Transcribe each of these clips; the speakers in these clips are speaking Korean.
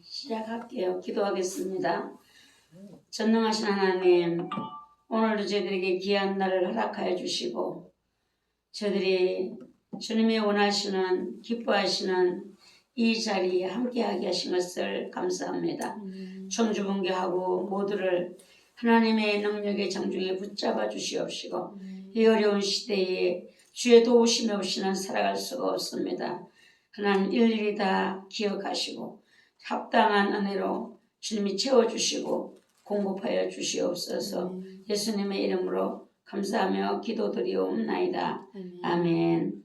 시작할게요. 기도하겠습니다. 전능하신 하나님, 오늘도 저희들에게 귀한 날을 허락하여 주시고 저희들이 주님이 원하시는 기뻐하시는 이 자리에 함께하게 하신 것을 감사합니다. 청주분교하고 모두를 하나님의 능력의 장중에 붙잡아 주시옵시고 이 어려운 시대에 주의 도우심이 없이는 살아갈 수가 없습니다. 하나님 일일이 다 기억하시고 합당한 은혜로 주님이 채워주시고 공급하여 주시옵소서. 예수님의 이름으로 감사하며 기도드리옵나이다. 아멘.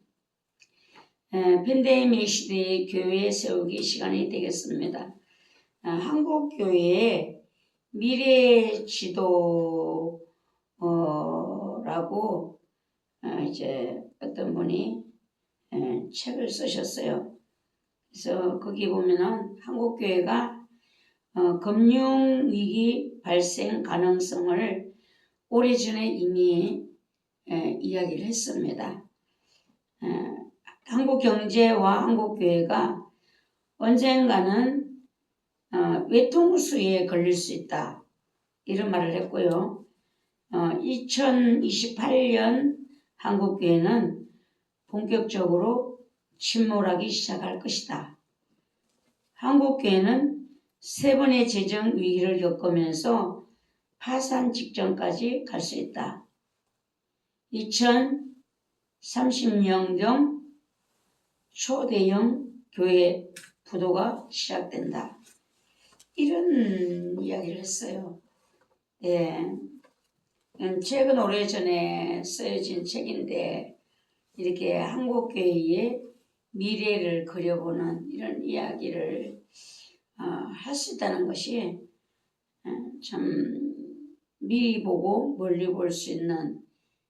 팬데믹 시대의 교회 세우기 시간이 되겠습니다. 한국교회의 미래 지도라고 이제 어떤 분이 책을 쓰셨어요. 그래서 거기 보면은 한국교회가 금융위기 발생 가능성을 오래전에 이미 이야기를 했습니다. 한국경제와 한국교회가 언젠가는 외통수에 걸릴 수 있다 이런 말을 했고요. 2028년 한국교회는 본격적으로 침몰하기 시작할 것이다. 한국교회는 3번의 재정 위기를 겪으면서 파산 직전까지 갈 수 있다. 2030년경 초대형 교회 부도가 시작된다. 이런 이야기를 했어요. 책은 오래전에 쓰여진 책인데 이렇게 한국교회의 미래를 그려보는 이런 이야기를 할 수 있다는 것이 참 미리 보고 멀리 볼 수 있는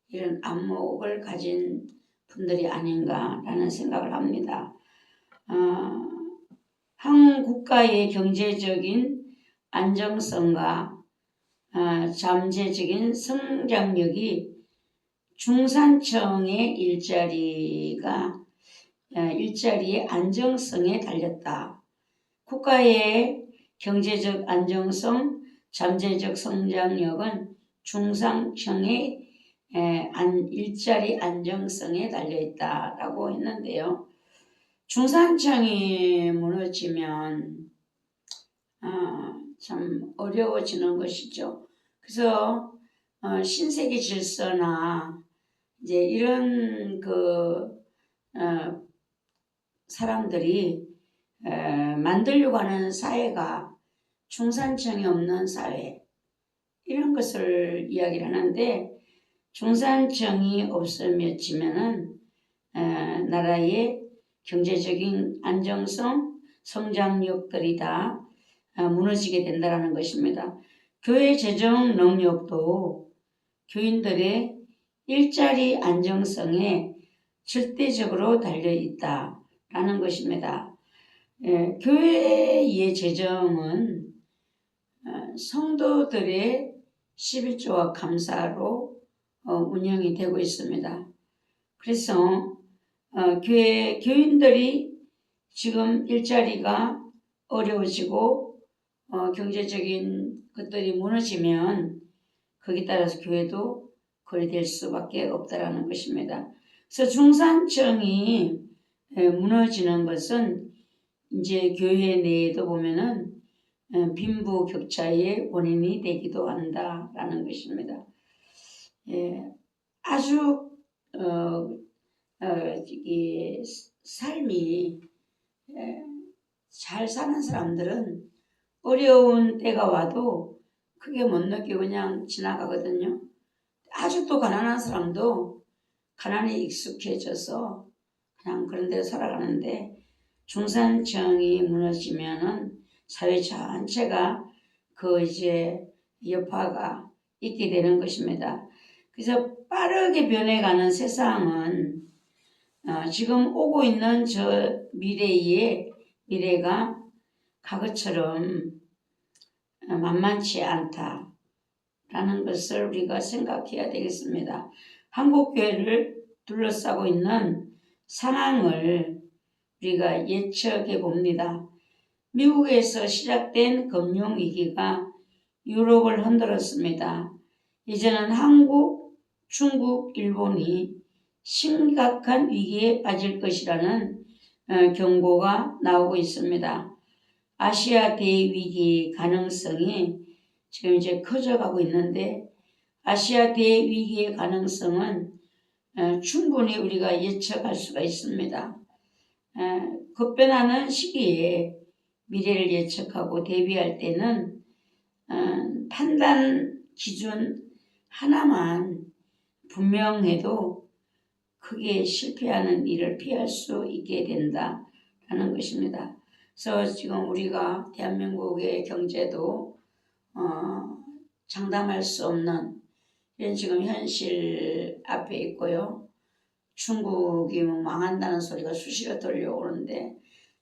이런 안목을 가진 분들이 아닌가라는 생각을 합니다. 한 국가의 경제적인 안정성과 잠재적인 성장력이 중산층의 일자리의 안정성에 달렸다. 국가의 경제적 안정성, 잠재적 성장력은 중산층의 일자리 안정성에 달려있다라고 했는데요. 중산층이 무너지면 참 어려워지는 것이죠. 그래서 신세계 질서나 이제 이런 사람들이 만들려고 하는 사회가 중산층이 없는 사회 이런 것을 이야기를 하는데 중산층이 없어지면은 나라의 경제적인 안정성, 성장력들이 다 무너지게 된다는 것입니다. 교회 재정 능력도 교인들의 일자리 안정성에 절대적으로 달려있다라는 것입니다. 교회의 재정은 성도들의 11조와 감사로 운영이 되고 있습니다. 그래서 교인들이 지금 일자리가 어려워지고 경제적인 것들이 무너지면 거기에 따라서 교회도 그리 될 수밖에 없다라는 것입니다. 그래서 중산층이 무너지는 것은 이제 교회 내에도 보면은 빈부격차의 원인이 되기도 한다라는 것입니다. 아주 삶이 잘 사는 사람들은 어려운 때가 와도 크게 못 느끼고 그냥 지나가거든요. 아주 또 가난한 사람도 가난에 익숙해져서 그냥 그런 데로 살아가는데 중산층이 무너지면은 사회 전체가 이제 여파가 있게 되는 것입니다. 그래서 빠르게 변해가는 세상은 지금 오고 있는 저 미래가 과거처럼 만만치 않다라는 것을 우리가 생각해야 되겠습니다. 한국교회를 둘러싸고 있는 상황을 우리가 예측해 봅니다. 미국에서 시작된 금융위기가 유럽을 흔들었습니다. 이제는 한국, 중국, 일본이 심각한 위기에 빠질 것이라는 경고가 나오고 있습니다. 아시아 대위기 가능성이 지금 이제 커져가고 있는데, 아시아 대위기의 가능성은 충분히 우리가 예측할 수가 있습니다. 급변하는 시기에 미래를 예측하고 대비할 때는 판단 기준 하나만 분명해도 크게 실패하는 일을 피할 수 있게 된다라는 것입니다. 그래서 지금 우리가 대한민국의 경제도 장담할 수 없는 이런 지금 현실 앞에 있고요. 중국이 뭐 망한다는 소리가 수시로 들려오는데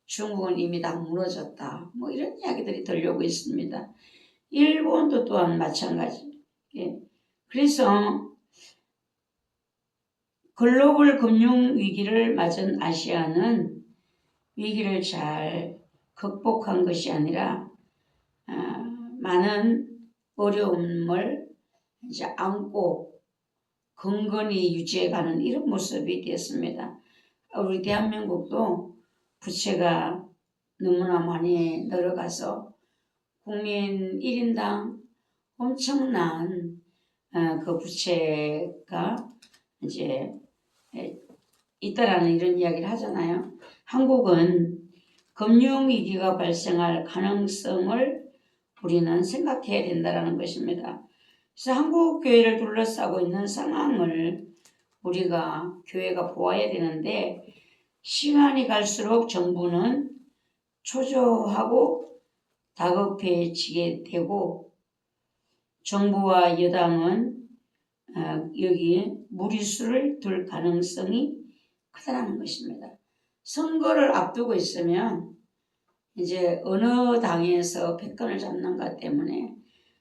중국은 이미 다 무너졌다. 뭐 이런 이야기들이 들려오고 있습니다. 일본도 또한 마찬가지. 예. 그래서 글로벌 금융 위기를 맞은 아시아는 위기를 잘 극복한 것이 아니라 많은 어려움을 이제 안고 근근히 유지해가는 이런 모습이 되었습니다. 우리 대한민국도 부채가 너무나 많이 늘어가서 국민 1인당 엄청난 그 부채가 이제 있다라는 이런 이야기를 하잖아요. 한국은 금융위기가 발생할 가능성을 우리는 생각해야 된다는 것입니다. 그래서 한국 교회를 둘러싸고 있는 상황을 우리가 교회가 보아야 되는데, 시간이 갈수록 정부는 초조하고 다급해지게 되고 정부와 여당은 여기 무리수를 둘 가능성이 크다는 것입니다. 선거를 앞두고 있으면 이제 어느 당에서 패권을 잡는가 때문에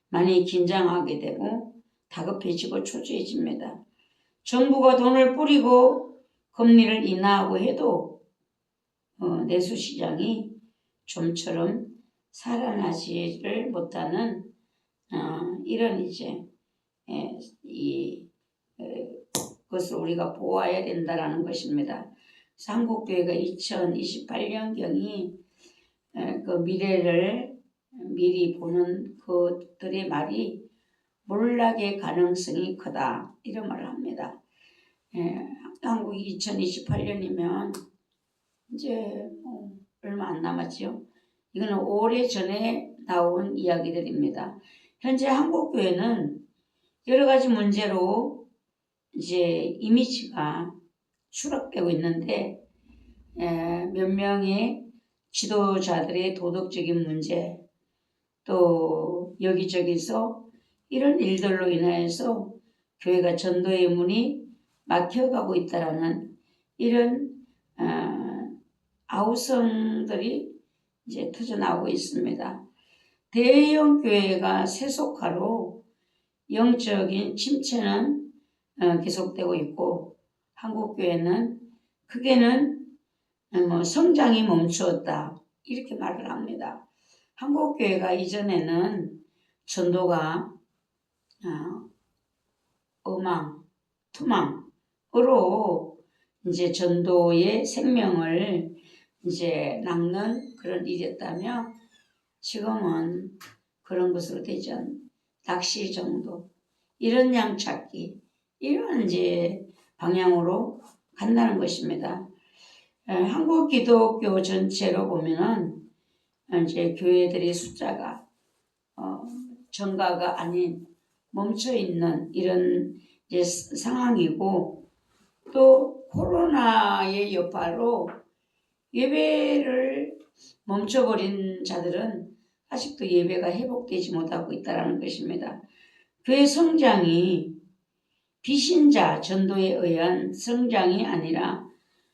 많이 긴장하게 되고 다급해지고 초조해집니다. 정부가 돈을 뿌리고 금리를 인하하고 해도 내수시장이 좀처럼 살아나지를 못하는 이런 이제 그것을 우리가 보아야 된다는 것입니다. 한국교회가 2028년경이 그 미래를 미리 보는 그들의 말이 몰락의 가능성이 크다 이런 말을 합니다. 한국이 2028년이면 이제 얼마 안 남았죠. 이거는 오래전에 나온 이야기들입니다. 현재 한국교회는 여러 가지 문제로 이제 이미지가 추락되고 있는데 몇 명의 지도자들의 도덕적인 문제, 또 여기저기서 이런 일들로 인하여서 교회가 전도의 문이 막혀가고 있다라는 이런 아우성들이 이제 터져나오고 있습니다. 대형 교회가 세속화로 영적인 침체는 계속되고 있고, 한국 교회는 크게는 성장이 멈추었다 이렇게 말을 합니다. 한국 교회가 이전에는 전도가 어망, 투망으로 이제 전도의 생명을 이제 낚는 그런 일이었다면 지금은 그런 것으로 되지 않는 낚시 정도, 이런 양 찾기, 이런 이제 방향으로 간다는 것입니다. 한국 기독교 전체로 보면은 이제 교회들의 숫자가 증가가 아닌 멈춰 있는 이런 이제 상황이고, 또 코로나의 여파로 예배를 멈춰버린 자들은 아직도 예배가 회복되지 못하고 있다는 것입니다. 교회 성장이 비신자 전도에 의한 성장이 아니라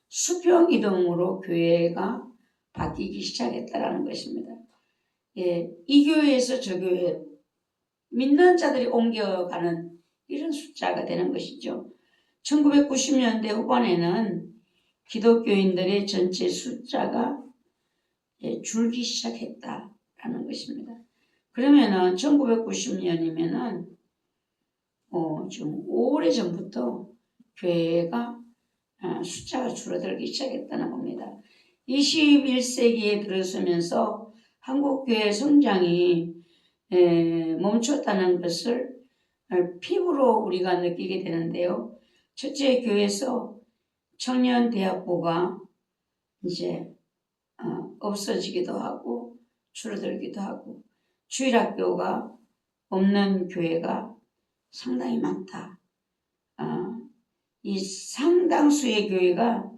수평 이동으로 교회가 바뀌기 시작했다는 것입니다. 이 교회에서 저 교회 믿는 자들이 옮겨가는 이런 숫자가 되는 것이죠. 1990년대 후반에는 기독교인들의 전체 숫자가 줄기 시작했다라는 것입니다. 그러면은 1990년이면은 지금 오래전부터 교회가 숫자가 줄어들기 시작했다는 겁니다. 21세기에 들어서면서 한국교회 성장이 멈췄다는 것을 피부로 우리가 느끼게 되는데요. 첫째, 교회에서 청년대학부가 이제 없어지기도 하고 줄어들기도 하고 주일학교가 없는 교회가 상당히 많다. 이 상당수의 교회가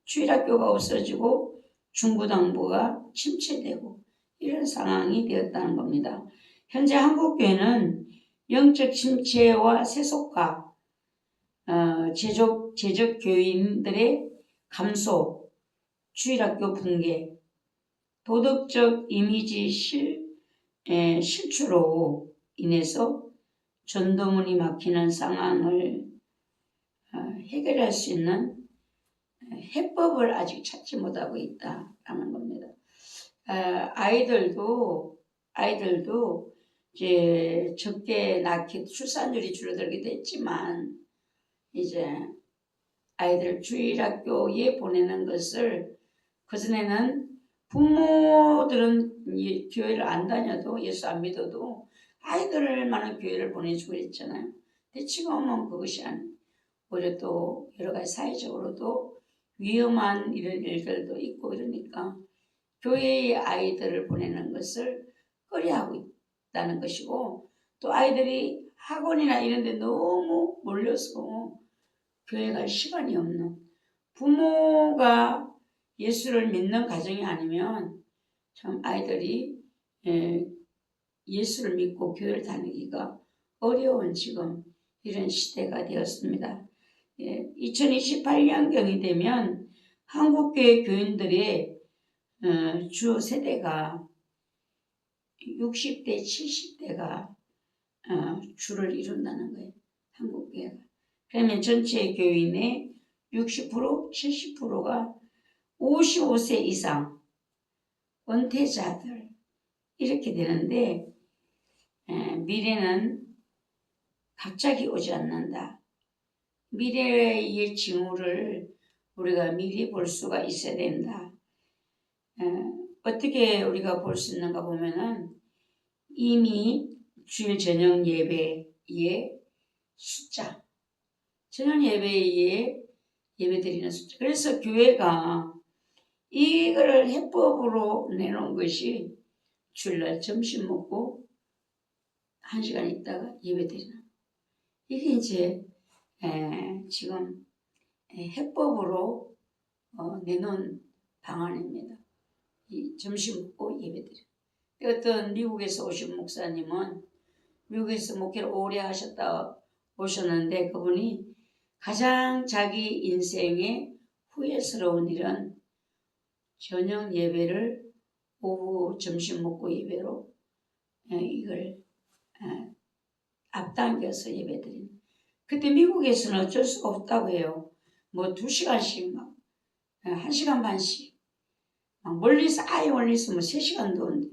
주일학교가 없어지고 중고등부가 침체되고 이런 상황이 되었다는 겁니다. 현재 한국교회는 영적 침체와 세속화, 재적 교인들의 감소, 주일학교 붕괴, 도덕적 이미지 실추로 인해서 전도문이 막히는 상황을 해결할 수 있는 해법을 아직 찾지 못하고 있다라는 겁니다. 아이들도 이제 적게 낳기 출산율이 줄어들기도 했지만 이제 아이들 주일학교에 보내는 것을 그전에는 부모들은 교회를 안 다녀도 예수 안 믿어도 아이들만은 교회를 보내주고 있잖아요. 근데 지금은 그것이 오히려 또 여러 가지 사회적으로도 위험한 이런 일들도 있고 이러니까 교회의 아이들을 보내는 것을 꺼려하고 있다는 것이고 또 아이들이 학원이나 이런 데 너무 몰려서 교회 갈 시간이 없는 부모가 예수를 믿는 가정이 아니면 참 아이들이 예수를 믿고 교회를 다니기가 어려운 지금 이런 시대가 되었습니다. 2028년경이 되면 한국교회 교인들의 주 세대가 60대, 70대가 주를 이룬다는 거예요. 한국교회가. 그러면 전체 교인의 60%, 70%가 55세 이상 은퇴자들 이렇게 되는데 미래는 갑자기 오지 않는다. 미래의 징후를 우리가 미리 볼 수가 있어야 된다. 어떻게 우리가 볼 수 있는가 보면은 이미 주일 저녁 예배의 숫자, 저녁 예배에 예배드리는 숫자. 그래서 교회가 이거를 해법으로 내놓은 것이 주일날 점심 먹고 1시간 있다가 예배드리는. 이게 이제 지금 해법으로 내놓은 방안입니다. 이 점심 먹고 예배드려. 어떤 미국에서 오신 목사님은 미국에서 목회를 오래 하셨다 오셨는데 그분이 가장 자기 인생의 후회스러운 일은 저녁 예배를 오후 점심 먹고 예배로 이걸 앞당겨서 예배드리는. 그때 미국에서는 어쩔 수가 없다고 해요. 뭐 2시간씩 막 1시간 반씩 막 멀리서 아예 멀리서 뭐 3시간도 온대.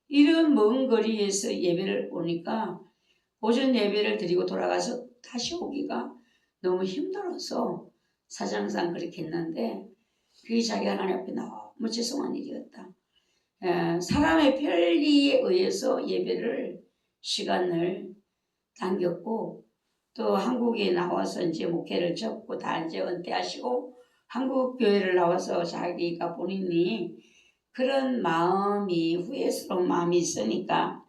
이런 먼 거리에서 예배를 오니까 오전 예배를 드리고 돌아가서 다시 오기가 너무 힘들어서 사정상 그렇게 했는데 그게 자기 하나님 앞에 너무 죄송한 일이었다. 사람의 편리에 의해서 예배를 시간을 당겼고 또 한국에 나와서 이제 목회를 접고 다 이제 은퇴하시고 한국 교회를 나와서 자기가 본인이 그런 마음이 후회스러운 마음이 있으니까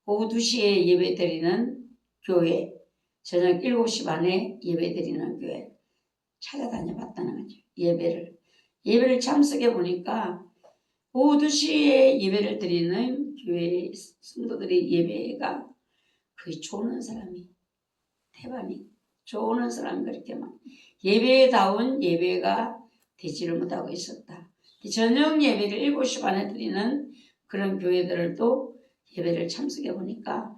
오후 2시에 예배드리는 교회, 저녁 7시 반에 예배드리는 교회 찾아다녀 봤다는 거죠. 예배를 참석해 보니까 오후 2시에 예배를 드리는 교회 성도들의 예배가 거의 조는 사람이 태반이 조는 사람이 그렇게 막 예배다운 예배가 되지를 못하고 있었다. 저녁 예배를 7시 반에 드리는 그런 교회들을 또 예배를 참석해 보니까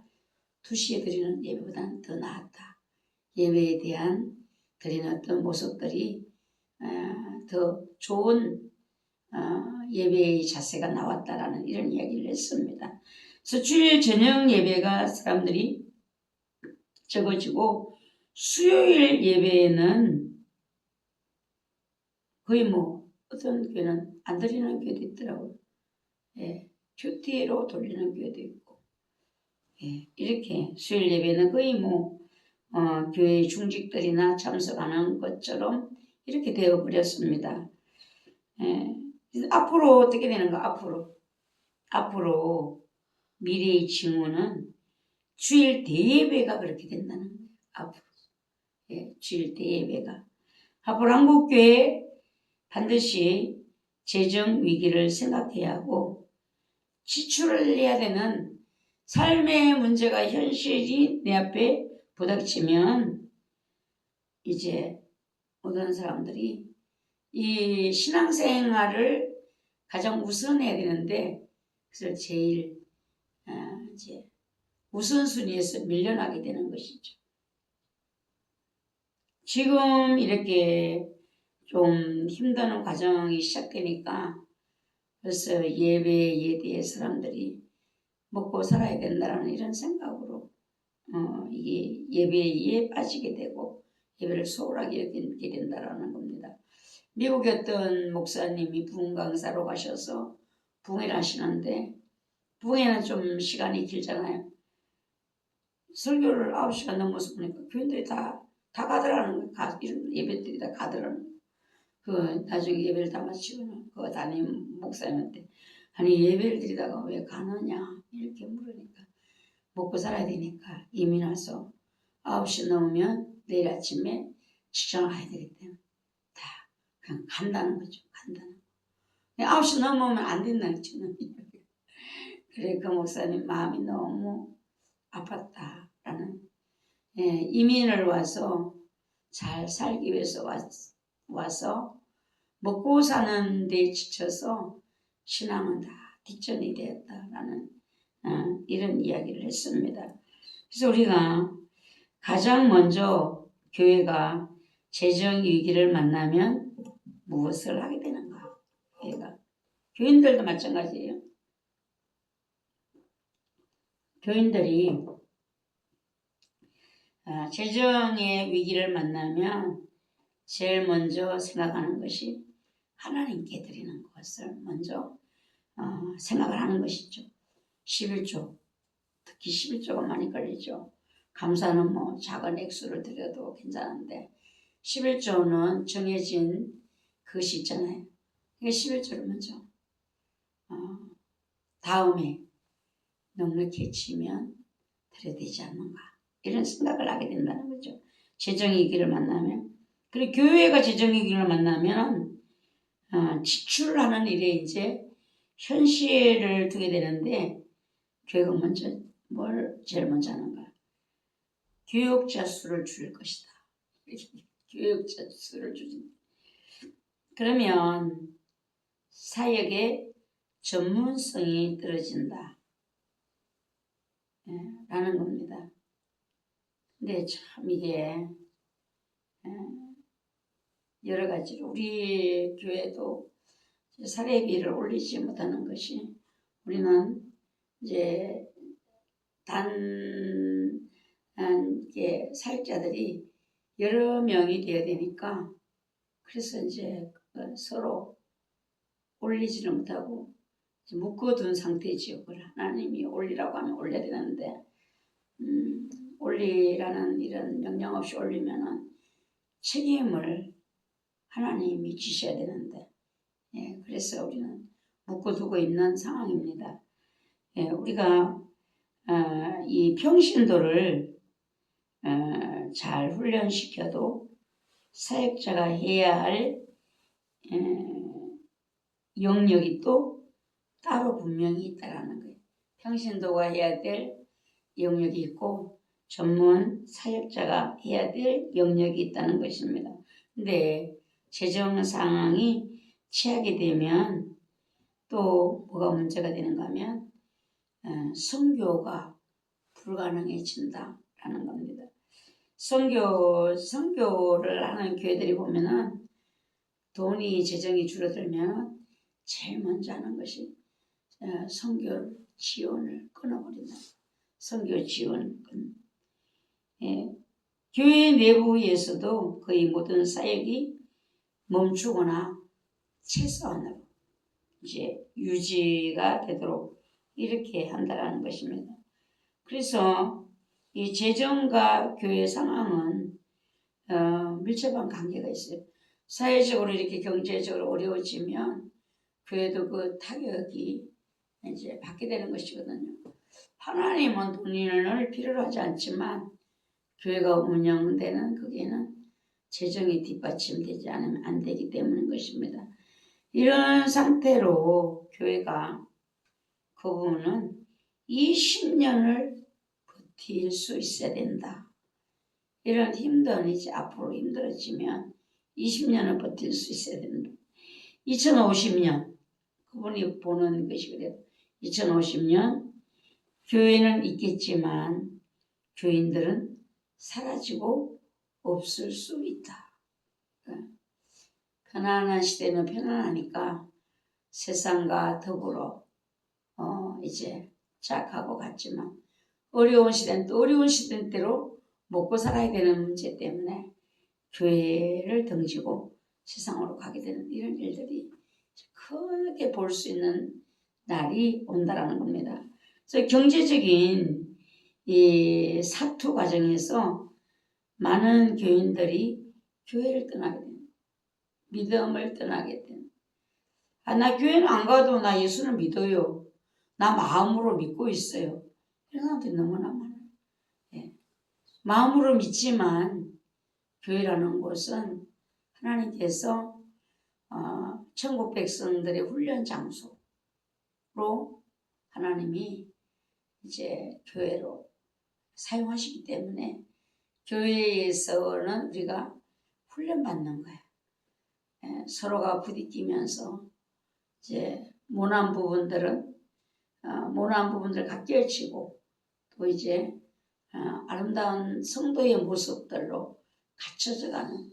2시에 드리는 예배보다는 더 나았다. 예배에 대한 드리는 어떤 모습들이 더 좋은 예배의 자세가 나왔다라는 이런 이야기를 했습니다. 그래서 주일 저녁 예배가 사람들이 적어지고 수요일 예배에는 거의 뭐 어떤 교회는 안 드리는 교회도 있더라고요. 예, 큐티로 돌리는 교회도 있고, 예, 이렇게 수요일 예배는 거의 뭐 교회 중직들이나 참석하는 것처럼 이렇게 되어버렸습니다. 예, 앞으로 어떻게 되는가? 앞으로 미래의 징후는 주일 대예배가 그렇게 된다는 거예요. 앞으로. 예, 주일 대예배가. 앞으로 한국교회 반드시 재정 위기를 생각해야 하고 지출을 해야 되는 삶의 문제가 현실이 내 앞에 부닥치면 이제 모든 사람들이 이 신앙생활을 가장 우선해야 되는데 그래서 제일 이제 우선순위에서 밀려나게 되는 것이죠. 지금 이렇게 좀 힘드는 과정이 시작되니까 벌써 예배에 대해 사람들이 먹고 살아야 된다는 이런 생각으로 이게 예배에 빠지게 되고 예배를 소홀하게 여기게 된다는 겁니다. 미국의 어떤 목사님이 부흥 강사로 가셔서 부흥회를 하시는데 부흥회는 좀 시간이 길잖아요. 설교를 9시간 넘어서 보니까 교인들이 다 가더라는 거예요. 이런 예배들이 다 가더라는 거예요. 그 나중에 예배를 다 마치고는 그 담임 목사님한테 아니 예배를 드리다가 왜 가느냐 이렇게 물으니까 먹고 살아야 되니까 이미 나서 9시 넘으면 내일 아침에 직장을 가야 되기 때문에 다 그냥 간다는 거죠. 간다는 거. 9시 넘으면 안 된다는 거죠. 그래 그 목사님 마음이 너무 아팠다라는 이민을 와서 잘 살기 위해서 와서 먹고 사는 데 지쳐서 신앙은 다 뒷전이 되었다라는 이런 이야기를 했습니다. 그래서 우리가 가장 먼저 교회가 재정 위기를 만나면 무엇을 하게 되는가? 교인들도 마찬가지예요. 교인들이 재정의 위기를 만나면 제일 먼저 생각하는 것이 하나님께 드리는 것을 먼저 생각을 하는 것이죠. 11조, 특히 11조가 많이 걸리죠. 감사는 뭐 작은 액수를 드려도 괜찮은데 11조는 정해진 그것이 있잖아요. 그러니까 11조를 먼저 다음에 넉넉히 치면 드려야 되지 않는가 이런 생각을 하게 된다는 거죠. 재정위기를 만나면 그리고 교회가 재정위기를 만나면 지출하는 일에 이제 현실을 두게 되는데 교회가 먼저 뭘 제일 먼저 하는가? 교육자 수를 줄일 것이다. 교육자 수를 줄인. 그러면 사역의 전문성이 떨어진다. 라는 겁니다. 근데 참 이게 여러 가지로 우리 교회도 사례비를 올리지 못하는 것이 우리는 이제 사역자들이 여러 명이 되어야 되니까 그래서 이제 서로 올리지를 못하고 묶어둔 상태지요. 하나님이 올리라고 하면 올려야 되는데 올리라는 이런 명령 없이 올리면은 책임을 하나님이 지셔야 되는데 그래서 우리는 묶어두고 있는 상황입니다. 우리가 이 평신도를 잘 훈련시켜도 사역자가 해야 할 영역이 또 따로 분명히 있다라는 거예요. 평신도가 해야 될 영역이 있고 전문 사역자가 해야 될 영역이 있다는 것입니다. 근데 재정 상황이 취하게 되면 또 뭐가 문제가 되는가 하면 선교가 불가능해진다라는 겁니다. 선교를 하는 교회들이 보면은 돈이 재정이 줄어들면 제일 먼저 하는 것이 선교 지원을 끊어버린다. 선교 지원 끊. 예. 교회 내부에서도 거의 모든 사역이 멈추거나 최소한으로 이제 유지가 되도록 이렇게 한다라는 것입니다. 그래서 이 재정과 교회 상황은 밀접한 관계가 있어요. 사회적으로 이렇게 경제적으로 어려워지면 교회도 그 타격이 이제 받게 되는 것이거든요. 하나님은 돈을 필요로 하지 않지만 교회가 운영되는 거기에는 재정이 뒷받침되지 않으면 안 되기 때문인 것입니다. 이런 상태로 교회가 그 부분은 20년을 버틸 수 있어야 된다. 이런 힘든 이제 앞으로 힘들어지면 20년을 버틸 수 있어야 된다. 2050년 그분이 보는 것이 그래요. 2050년 교회는 있겠지만 교인들은 사라지고 없을 수 있다. 편안한 시대는 편안하니까 세상과 더불어 이제 짝하고 갔지만 어려운 시대는 또 어려운 시대대로 먹고 살아야 되는 문제 때문에 교회를 등지고 세상으로 가게 되는 이런 일들이 크게 볼 수 있는 날이 온다라는 겁니다. 그래서 경제적인 이 사투 과정에서 많은 교인들이 교회를 떠나게 됩니다. 믿음을 떠나게 됩니다. 나 교회는 안 가도 나 예수는 믿어요. 나 마음으로 믿고 있어요. 이런 사람들이 너무나 많아요. 예. 마음으로 믿지만 교회라는 곳은 하나님께서 천국 백성들의 훈련 장소로 하나님이 이제 교회로 사용하시기 때문에 교회에서는 우리가 훈련받는 거야. 예, 서로가 부딪히면서 이제 모난 부분들 각결치고 또 이제 아름다운 성도의 모습들로 갖춰져가는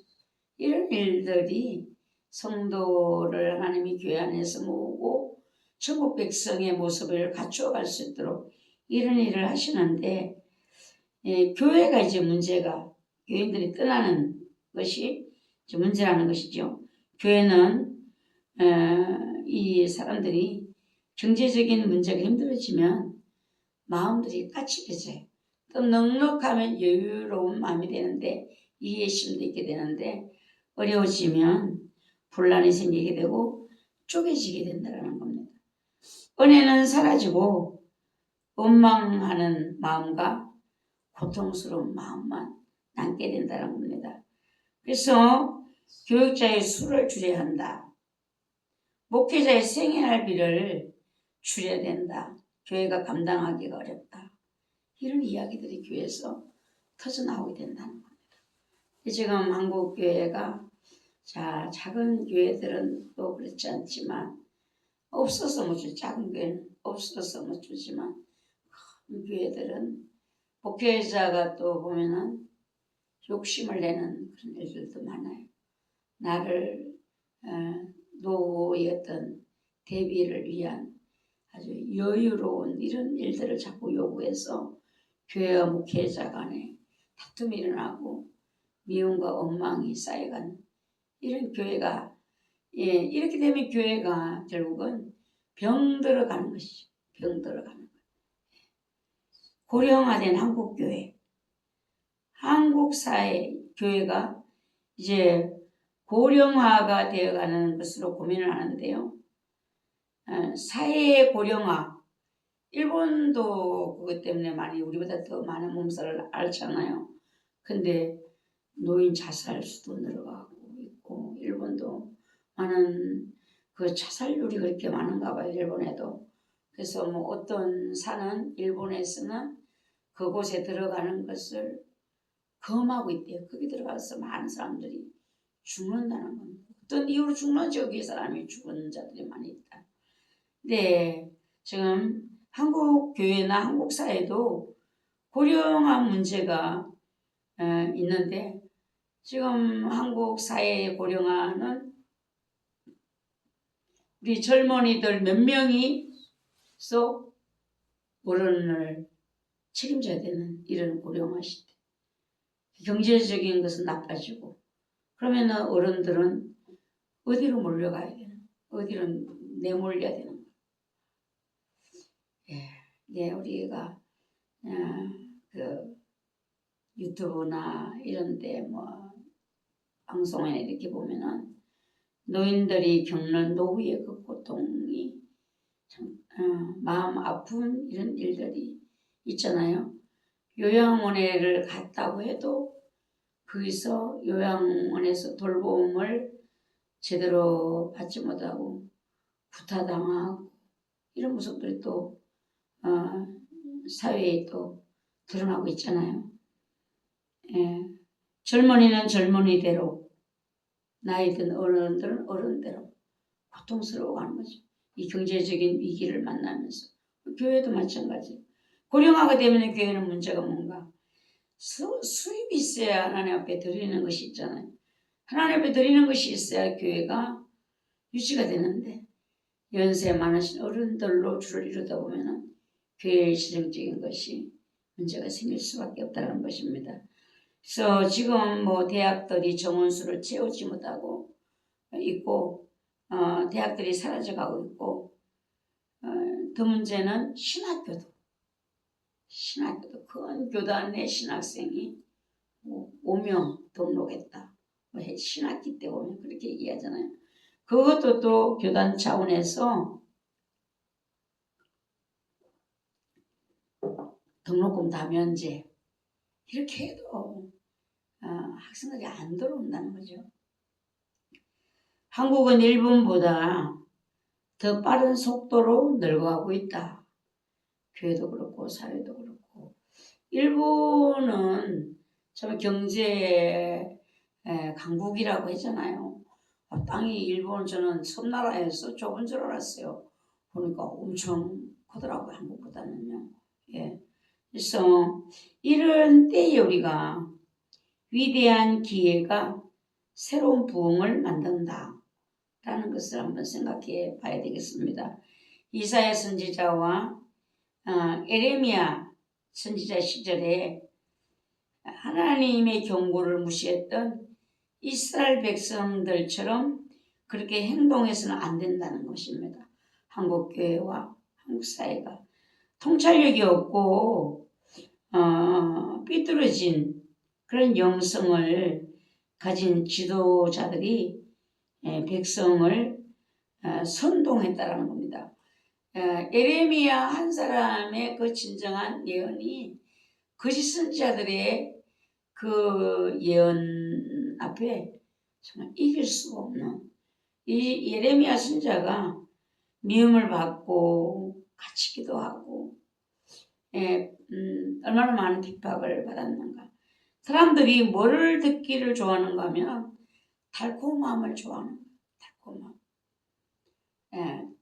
이런 일들이 성도를 하나님이 교회 안에서 모으고 천국 백성의 모습을 갖추어갈 수 있도록 이런 일을 하시는데 교회가 이제 문제가 교인들이 떠나는 것이 문제라는 것이죠. 교회는 이 사람들이 경제적인 문제가 힘들어지면 마음들이 까칠해져요. 또 넉넉하면 여유로운 마음이 되는데 이해심도 있게 되는데 어려워지면 분란이 생기게 되고 쪼개지게 된다는 겁니다. 은혜는 사라지고 원망하는 마음과 고통스러운 마음만 남게 된다는 겁니다. 그래서 교육자의 수를 줄여야 한다. 목회자의 생애할비를 줄여야 된다. 교회가 감당하기가 어렵다. 이런 이야기들이 교회에서 터져나오게 된다는 겁니다. 지금 한국 교회가 작은 교회들은 또 그렇지 않지만 없어서 못 주지. 작은 교회는 없어서 못 주지만 큰 교회들은 목회자가 또 보면은 욕심을 내는 그런 일들도 많아요. 나를 노후의 어떤 대비를 위한 아주 여유로운 이런 일들을 자꾸 요구해서 교회와 목회자 간에 다툼이 일어나고 미움과 원망이 쌓여가는 이런 교회가 이렇게 되면 교회가 결국은 병들어 가는 것이죠. 병들어 가는 거예요. 고령화된 한국교회, 한국사회 교회가 이제 고령화가 되어가는 것으로 고민을 하는데요. 사회의 고령화, 일본도 그것 때문에 많이 우리보다 더 많은 몸살을 앓잖아요. 근데 노인 자살 수도 늘어가고 있고 일본도 많은 그 자살률이 그렇게 많은가 봐요. 일본에도. 그래서 뭐 어떤 산은 일본에서는 그곳에 들어가는 것을 금하고 있대요. 거기 들어가서 많은 사람들이 죽는다는 겁니다. 어떤 이유로 죽는지 여기 사람이 죽은 자들이 많이 있다. 네, 지금 한국 교회나 한국 사회도 고령화 문제가 있는데 지금 한국 사회의 고령화는 우리 젊은이들 몇 명이서 어른을 책임져야 되는 이런 고령화 시대. 경제적인 것은 나빠지고 그러면 어른들은 어디로 몰려가야 되는, 어디로 내몰려야 되는 거예요. 예, 우리가 그 유튜브나 이런데 뭐 방송에 이렇게 보면은 노인들이 겪는 노후의 그 고통이 참 마음 아픈 이런 일들이 있잖아요. 요양원에를 갔다고 해도 거기서 요양원에서 돌봄을 제대로 받지 못하고 구타당하고 이런 모습들이 또 사회에 또 드러나고 있잖아요. 예. 젊은이는 젊은이대로, 나이 든 어른들은 어른대로 고통스러워하는 거죠. 이 경제적인 위기를 만나면서. 교회도 마찬가지. 고령화가 되면 교회는 문제가 뭔가? 수입이 있어야 하나님 앞에 드리는 것이 있잖아요. 하나님 앞에 드리는 것이 있어야 교회가 유지가 되는데 연세 많으신 어른들로 주를 이루다 보면은 교회의 실용적인 것이 문제가 생길 수밖에 없다는 것입니다. 그래서 지금 뭐 대학들이 정원수를 채우지 못하고 있고 대학들이 사라져가고 있고 더 문제는 신학교도 큰 교단 내 신학생이 5명 등록했다. 신학기 때 보면 그렇게 얘기하잖아요. 그것도 또 교단 차원에서 등록금 다 면제 이렇게 해도 학생들이 안 들어온다는 거죠. 한국은 일본보다 더 빠른 속도로 늙어가고 있다. 교회도 그렇고 사회도 그렇고. 일본은 참 경제 강국이라고 했잖아요. 땅이 일본 저는 섬나라에서 좁은 줄 알았어요. 보니까 엄청 크더라고요. 한국보다는요. 예. 그래서 이런 때에 우리가 위대한 기회가 새로운 부흥을 만든다 라는 것을 한번 생각해 봐야 되겠습니다. 이사야 선지자와 에레미야 선지자 시절에 하나님의 경고를 무시했던 이스라엘 백성들처럼 그렇게 행동해서는 안 된다는 것입니다. 한국교회와 한국사회가 통찰력이 없고 삐뚤어진 그런 영성을 가진 지도자들이 백성을 선동했다라는 겁니다. 에레미야 한 사람의 그 진정한 예언이 거짓 선지자들의 그 예언 앞에 정말 이길 수가 없는 이 예레미야 선지자가 미움을 받고 갇히기도 하고 얼마나 많은 핍박을 받았는가. 사람들이 뭐를 듣기를 좋아하는가 하면 달콤함을 좋아하는 거예요. 달콤함.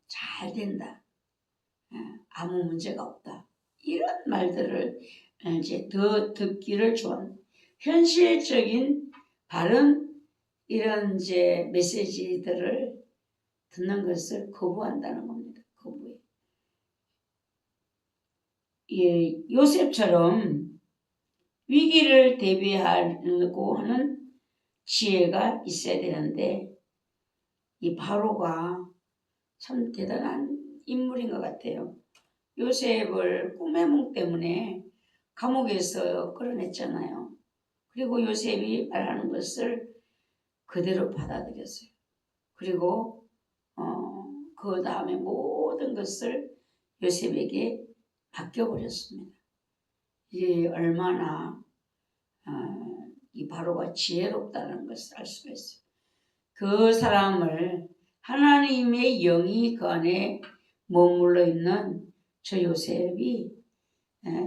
잘 된다. 아무 문제가 없다. 이런 말들을 이제 더 듣기를 좋아하는 현실적인 바른 이런 이제 메시지들을 듣는 것을 거부한다는 겁니다. 거부해. 예, 요셉처럼 위기를 대비하려고 하는 지혜가 있어야 되는데 이 바로가 참 대단한 인물인 것 같아요. 요셉을 꿈의 몽 때문에 감옥에서 끌어냈잖아요. 그리고 요셉이 말하는 것을 그대로 받아들였어요. 그리고 그 다음에 모든 것을 요셉에게 맡겨버렸습니다. 이게 얼마나 이 바로가 지혜롭다는 것을 알 수가 있어요. 그 사람을 하나님의 영이 그 안에 머물러 있는 저 요셉이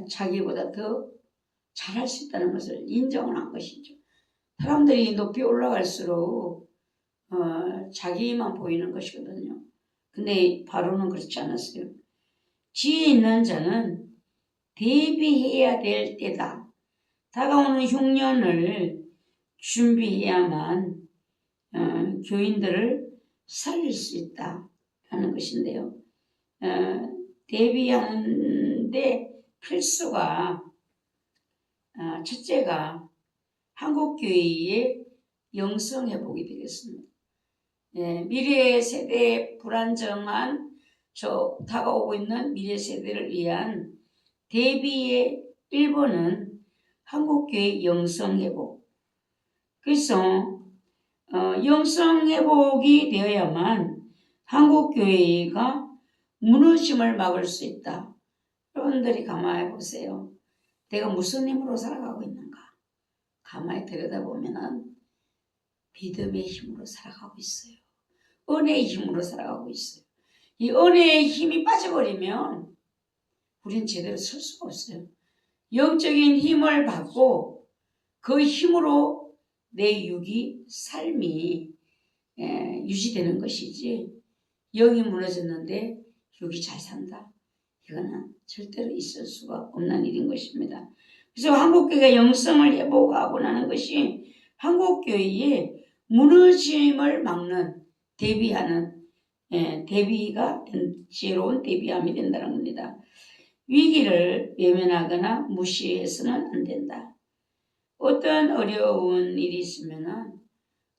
자기보다 더 잘할 수 있다는 것을 인정을 한 것이죠. 사람들이 높이 올라갈수록 자기만 보이는 것이거든요. 근데 바로는 그렇지 않았어요. 지혜 있는 자는 대비해야 될 때다. 다가오는 흉년을 준비해야만 교인들을 살릴 수 있다. 하는 것인데요. 대비하는데 필수가 첫째가 한국교회의 영성회복이 되겠습니다. 미래 세대 불안정한 다가오고 있는 미래 세대를 위한 대비의 1번은 한국교회 영성회복. 그래서 영성회복이 되어야만 한국교회가 무너짐을 막을 수 있다. 여러분들이 가만히 보세요. 내가 무슨 힘으로 살아가고 있는가? 가만히 들여다보면 믿음의 힘으로 살아가고 있어요. 은혜의 힘으로 살아가고 있어요. 이 은혜의 힘이 빠져버리면 우리는 제대로 설 수가 없어요. 영적인 힘을 받고 그 힘으로 내 삶이 유지되는 것이지, 영이 무너졌는데 육이 잘 산다, 이거는 절대로 있을 수가 없는 일인 것입니다. 그래서 한국교회가 영성을 회복하고 나는 것이 한국교회의 무너짐을 막는, 대비하는, 대비가 지혜로운 대비함이 된다는 겁니다. 위기를 외면하거나 무시해서는 안 된다. 어떤 어려운 일이 있으면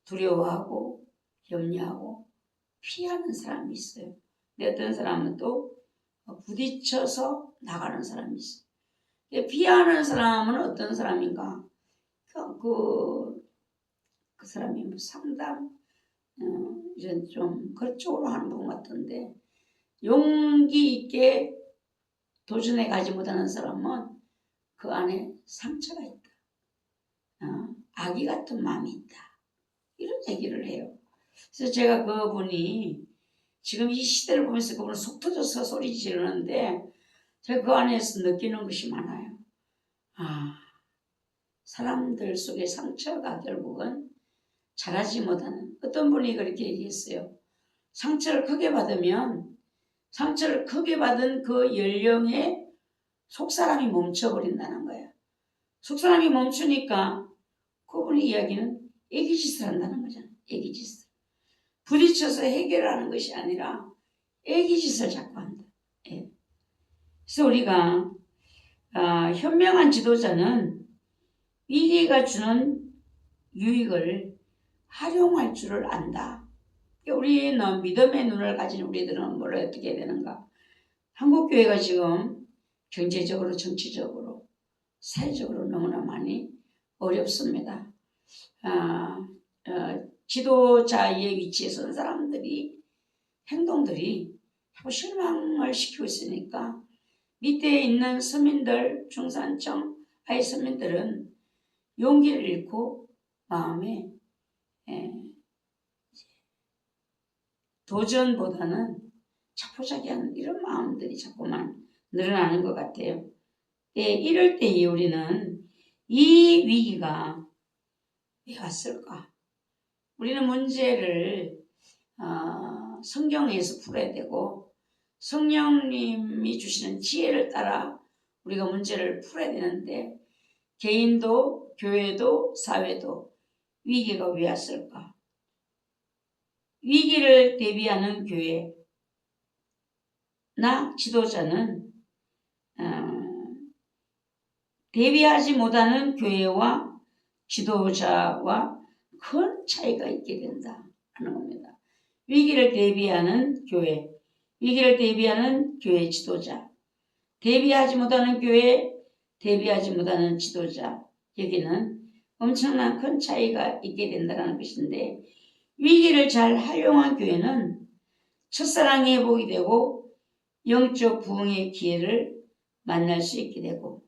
두려워하고 염려하고 피하는 사람이 있어요. 근데 어떤 사람은 또 부딪혀서 나가는 사람이 있어요. 피하는 사람은 어떤 사람인가? 그 사람이 뭐 상담, 이런 좀 그쪽으로 하는 분 같은데, 용기 있게 도전해 가지 못하는 사람은 그 안에 상처가 있다. 아기 같은 마음이 있다. 이런 얘기를 해요. 그래서 제가 그분이 지금 이 시대를 보면서 그분은 속 터져서 소리 지르는데 제가 그 안에서 느끼는 것이 많아요. 사람들 속에 상처가 결국은 자라지 못하는, 어떤 분이 그렇게 얘기했어요. 상처를 크게 받은 그 연령에 속사람이 멈춰버린다는 거야. 속사람이 멈추니까 그분의 이야기는 애기짓을 한다는 거잖아. 애기짓을. 부딪혀서 해결하는 것이 아니라 애기짓을 자꾸 한다. 그래서 우리가 현명한 지도자는 위기가 주는 유익을 활용할 줄을 안다. 우리는 믿음의 눈을 가진 우리들은 뭘 어떻게 해야 되는가? 한국교회가 지금 경제적으로, 정치적으로, 사회적으로 너무나 많이 어렵습니다. 지도자의 위치에 선 사람들이 행동들이 자꾸 실망을 시키고 있으니까 밑에 있는 서민들, 중산층 아이 서민들은 용기를 잃고 마음에 도전보다는 자포자기하는 이런 마음들이 자꾸만 늘어나는 것 같아요. 이럴 때에 우리는 이 위기가 왜 왔을까? 우리는 문제를 성경에서 풀어야 되고 성령님이 주시는 지혜를 따라 우리가 문제를 풀어야 되는데, 개인도 교회도 사회도 위기가 왜 왔을까? 위기를 대비하는 교회나 지도자는 대비하지 못하는 교회와 지도자와 큰 차이가 있게 된다 하는 겁니다. 위기를 대비하는 교회, 위기를 대비하는 교회 지도자, 대비하지 못하는 교회, 대비하지 못하는 지도자, 여기는 엄청난 큰 차이가 있게 된다는 것인데, 위기를 잘 활용한 교회는 첫사랑의 회복이 되고 영적 부흥의 기회를 만날 수 있게 되고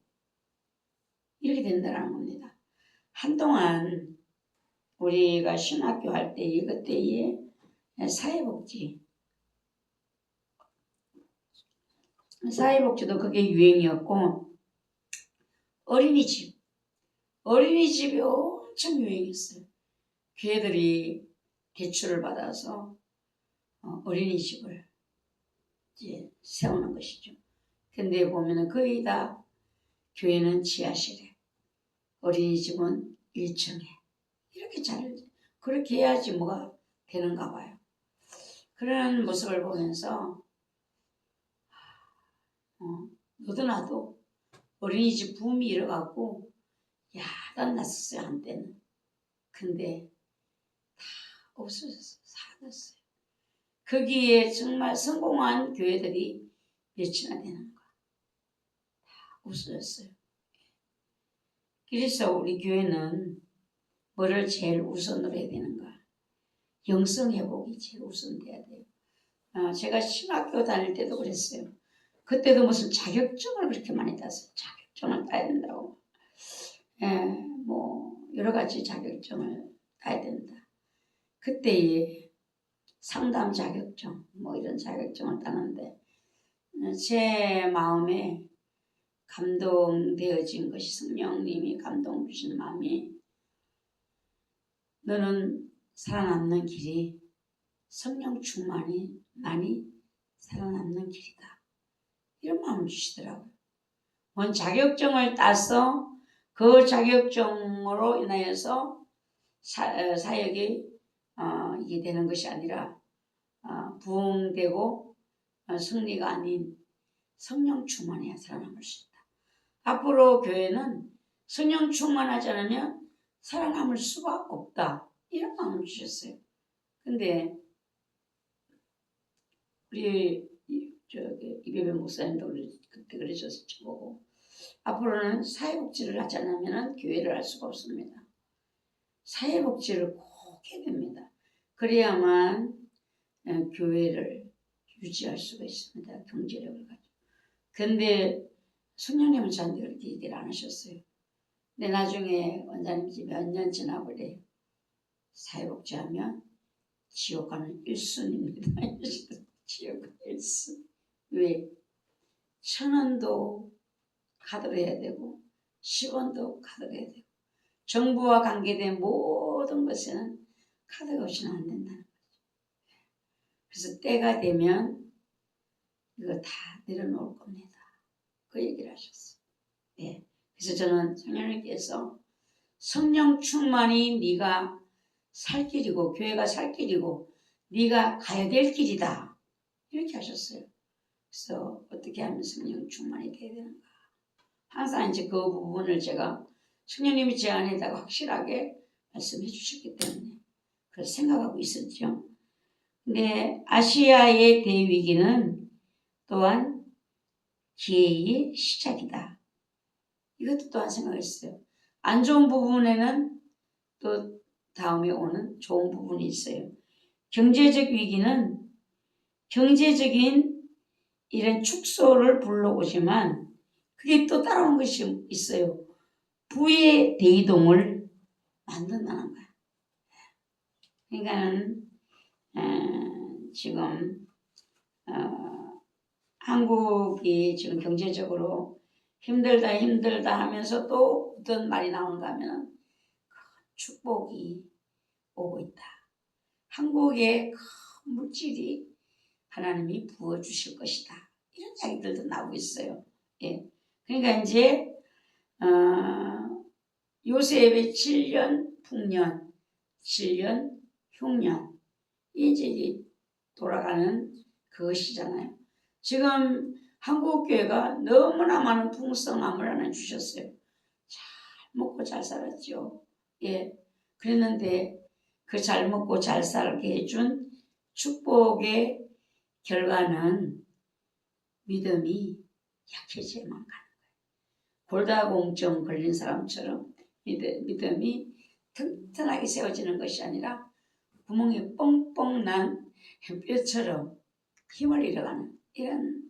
이렇게 된다는 겁니다. 한동안 우리가 신학교 할 때 그때에 사회복지도 그게 유행이었고, 어린이집이 엄청 유행했어요. 교회들이 대출을 받아서 어린이집을 이제 세우는 것이죠. 근데 보면은 거의 다 교회는 지하실에, 어린이집은 1층에 이렇게 그렇게 해야지 뭐가 되는가 봐요. 그런 모습을 보면서 너도 나도 어린이집 붐이 일어갖고 야단 났었어요 한때는. 근데 다 없어졌어요. 사라졌어요. 거기에 정말 성공한 교회들이 몇이나 되는 거야. 다 없어졌어요. 그래서 우리 교회는 뭐를 제일 우선으로 해야 되는가? 영성 회복이 제일 우선돼야 돼요. 제가 신학교 다닐 때도 그랬어요. 그때도 무슨 자격증을 그렇게 많이 땄어요. 자격증을 따야 된다고. 뭐 여러 가지 자격증을 따야 된다. 그때에 상담 자격증 뭐 이런 자격증을 따는데 제 마음에 감동되어진 것이 성령님이 감동 주신 마음이 너는 살아남는 길이 성령 충만이 살아남는 길이다. 이런 마음을 주시더라고요. 뭔 자격증을 따서 그 자격증으로 인하여서 사역이 이게 되는 것이 아니라 부흥되고 승리가 아닌 성령 충만해야 살아남을 수 있다. 앞으로 교회는 성령 충만하지 않으면 살아남을 수가 없다. 이런 마음을 주셨어요. 근데 우리 이배변 목사님도 그때 그러셨을지 보고 앞으로는 사회복지를 하지 않으면 교회를 할 수가 없습니다. 사회복지를 꼭 해야 됩니다. 그래야만 교회를 유지할 수가 있습니다. 경제력을 가지고. 근데 성령님은 저한테 그렇게 얘기를 안 하셨어요. 근데 나중에 원장님 집에 몇 년 지나고 그래요. 사회복지하면 지옥 가는 1순입니다. 지옥 가는 1순. 왜? 1,000원도 카드로 해야 되고 10원도 카드로 해야 되고 정부와 관계된 모든 것에는 카드가 없이는 안 된다는 거죠. 그래서 때가 되면 이거 다 내려놓을 겁니다. 그 얘기를 하셨어요. 네. 그래서 저는 성령님께서 성령 충만이 네가 살 길이고 교회가 살 길이고 네가 가야 될 길이다. 이렇게 하셨어요. 그래서 어떻게 하면 성령 충만이 돼야 되는가. 항상 이제 그 부분을 제가 성령님이 제 안에다가 확실하게 말씀해 주셨기 때문에 그래서 생각하고 있었죠. 근데 아시아의 대위기는 또한 기회의 시작이다. 이것도 또한 생각했어요. 안 좋은 부분에는 또 다음에 오는 좋은 부분이 있어요. 경제적 위기는 경제적인 이런 축소를 불러오지만 그게 또 따라온 것이 있어요. 부의 대이동을 만든다는 거야. 그러니까는 지금 한국이 지금 경제적으로 힘들다 하면서 또 어떤 말이 나오는가 하면 축복이 오고 있다. 한국의 큰 물질이 하나님이 부어주실 것이다. 이런 이야기들도 나오고 있어요. 예. 그러니까 이제 요셉의 7년 풍년, 7년 흉년 이제 돌아가는 그것이잖아요. 지금 한국교회가 너무나 많은 풍성함을 하나 주셨어요. 잘 먹고 잘 살았죠. 예. 그랬는데 그 잘 먹고 잘 살게 해준 축복의 결과는 믿음이 약해져만 가는 거예요. 골다공증 걸린 사람처럼 믿음이 튼튼하게 세워지는 것이 아니라 구멍이 뻥뻥 난 뼈처럼 힘을 잃어가는 이런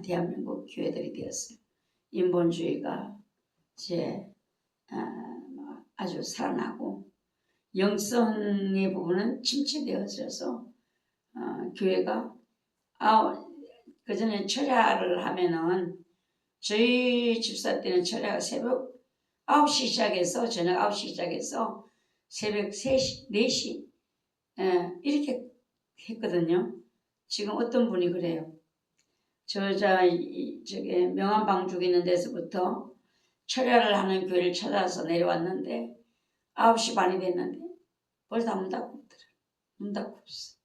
대한민국 교회들이 되었어요. 인본주의가 이제 아주 살아나고 영성의 부분은 침체되어져서 교회가 그전에 철야를 하면은 저희 집사 때는 철야가 새벽 9시 시작해서 저녁 9시 시작해서 새벽 3시, 4시 이렇게 했거든요. 지금 어떤 분이 그래요. 저기 명함방죽 있는 데서부터 철야를 하는 교회를 찾아서 내려왔는데 9시 반이 됐는데 벌써 문 닫고 있더라. 문 닫고 없어.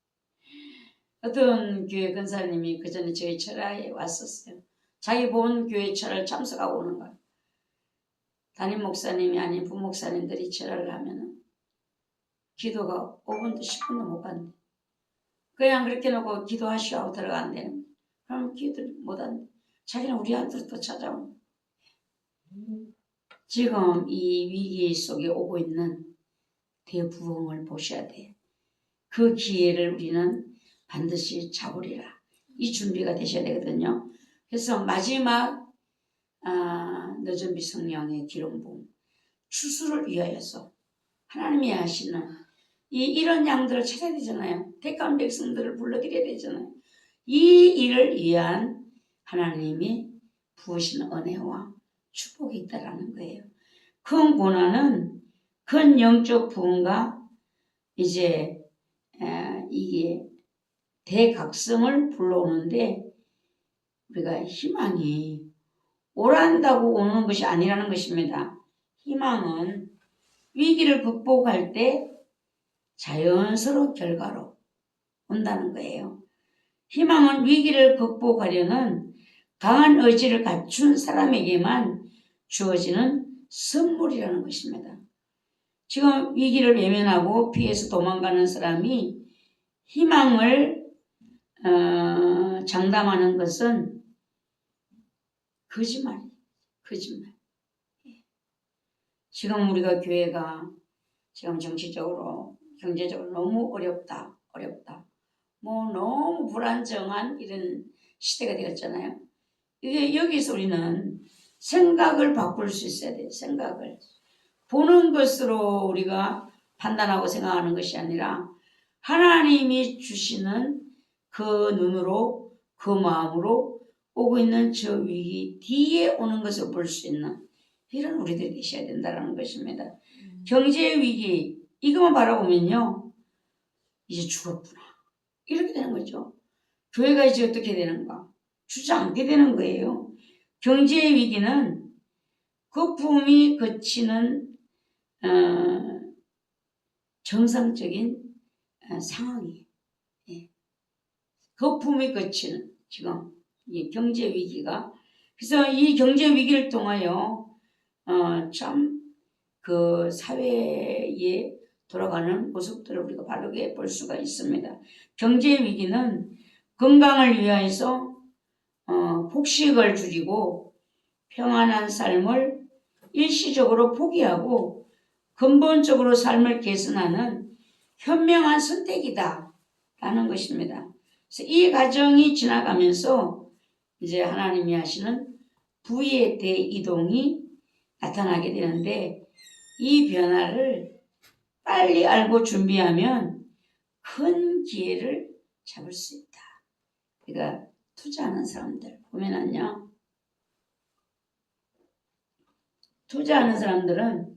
어떤 교회 권사님이 그 전에 저희 철화에 왔었어요. 자기 본 교회 철화를 참석하고 오는 거예요. 담임 목사님이 아닌 부목사님들이 철화를 하면은 기도가 5분도 10분도 못 간대. 그냥 그렇게 놓고 기도하시오 하고 들어간대는. 그럼 기도를 못 한대. 자기는 우리한테로 또 찾아오는. 지금 이 위기 속에 오고 있는 대부흥을 보셔야 돼요. 그 기회를 우리는 반드시 잡으리라. 이 준비가 되셔야 되거든요. 그래서 마지막 너준비 성령의 기름 부음 추수를 위하여서 하나님이 하시는 이런 양들을 찾아야 되잖아요. 택한 백성들을 불러드려야 되잖아요. 이 일을 위한 하나님이 부으시는 은혜와 축복이 있다라는 거예요. 큰 고난은 큰 영적 부흥과 이제 이게 대각성을 불러오는데 우리가 희망이 오란다고 오는 것이 아니라는 것입니다. 희망은 위기를 극복할 때 자연스러운 결과로 온다는 거예요. 희망은 위기를 극복하려는 강한 의지를 갖춘 사람에게만 주어지는 선물이라는 것입니다. 지금 위기를 외면하고 피해서 도망가는 사람이 희망을 장담하는 것은 거짓말. 지금 우리가 교회가 지금 정치적으로 경제적으로 너무 어렵다. 뭐 너무 불안정한 이런 시대가 되었잖아요. 이게 여기서 우리는 생각을 바꿀 수 있어야 돼요. 생각을. 보는 것으로 우리가 판단하고 생각하는 것이 아니라 하나님이 주시는 그 눈으로 그 마음으로 오고 있는 저 위기 뒤에 오는 것을 볼 수 있는 이런 우리들이 계셔야 된다는 것입니다. 경제 위기 이것만 바라보면요. 이제 죽었구나. 이렇게 되는 거죠. 교회가 이제 어떻게 되는가? 주저앉게 되는 거예요. 경제 위기는 거품이 거치는 정상적인 상황이에요. 예. 거품이 거치는 지금 이 경제 위기가 그래서 이 경제 위기를 통하여 참 그 사회에 돌아가는 모습들을 우리가 바르게 볼 수가 있습니다. 경제 위기는 건강을 위하여서 폭식을 줄이고 평안한 삶을 일시적으로 포기하고 근본적으로 삶을 개선하는 현명한 선택이다 라는 것입니다. 그래서 이 과정이 지나가면서 이제 하나님이 하시는 부의 대이동이 나타나게 되는데 이 변화를 빨리 알고 준비하면 큰 기회를 잡을 수 있다. 그러니까 투자하는 사람들 보면은요. 투자하는 사람들은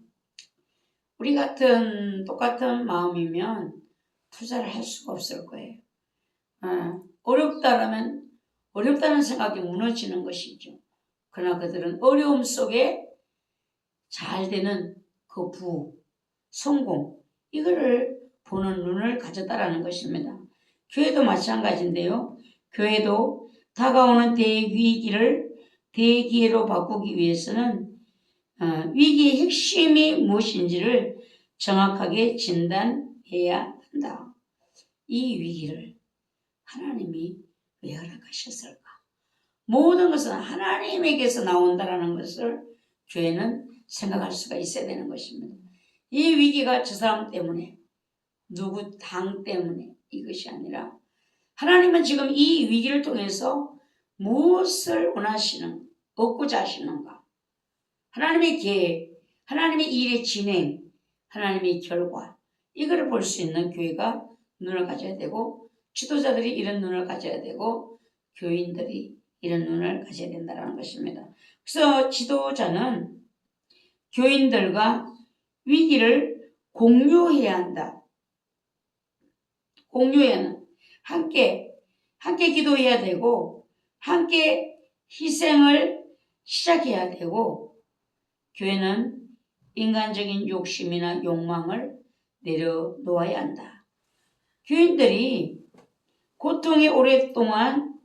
우리 같은 똑같은 마음이면 투자를 할 수가 없을 거예요. 어렵다라면 어렵다는 생각이 무너지는 것이죠. 그러나 그들은 어려움 속에 잘 되는 그 성공 이거를 보는 눈을 가졌다라는 것입니다. 교회도 마찬가지인데요. 교회도 다가오는 대위기를 대기회로 바꾸기 위해서는 위기의 핵심이 무엇인지를 정확하게 진단해야 한다. 이 위기를 하나님이 왜 허락하셨을까? 모든 것은 하나님에게서 나온다는 것을 교회는 생각할 수가 있어야 되는 것입니다. 이 위기가 저 사람 때문에 누구 당 때문에 이것이 아니라 하나님은 지금 이 위기를 통해서 무엇을 원하시는 얻고자 하시는가? 하나님의 계획, 하나님의 일의 진행, 하나님의 결과 이거를 볼 수 있는 교회가 눈을 가져야 되고 지도자들이 이런 눈을 가져야 되고 교인들이 이런 눈을 가져야 된다는 것입니다. 그래서 지도자는 교인들과 위기를 공유해야 한다. 공유해는 함께 기도해야 되고 함께 희생을 시작해야 되고 교회는 인간적인 욕심이나 욕망을 내려놓아야 한다. 교인들이 고통이 오랫동안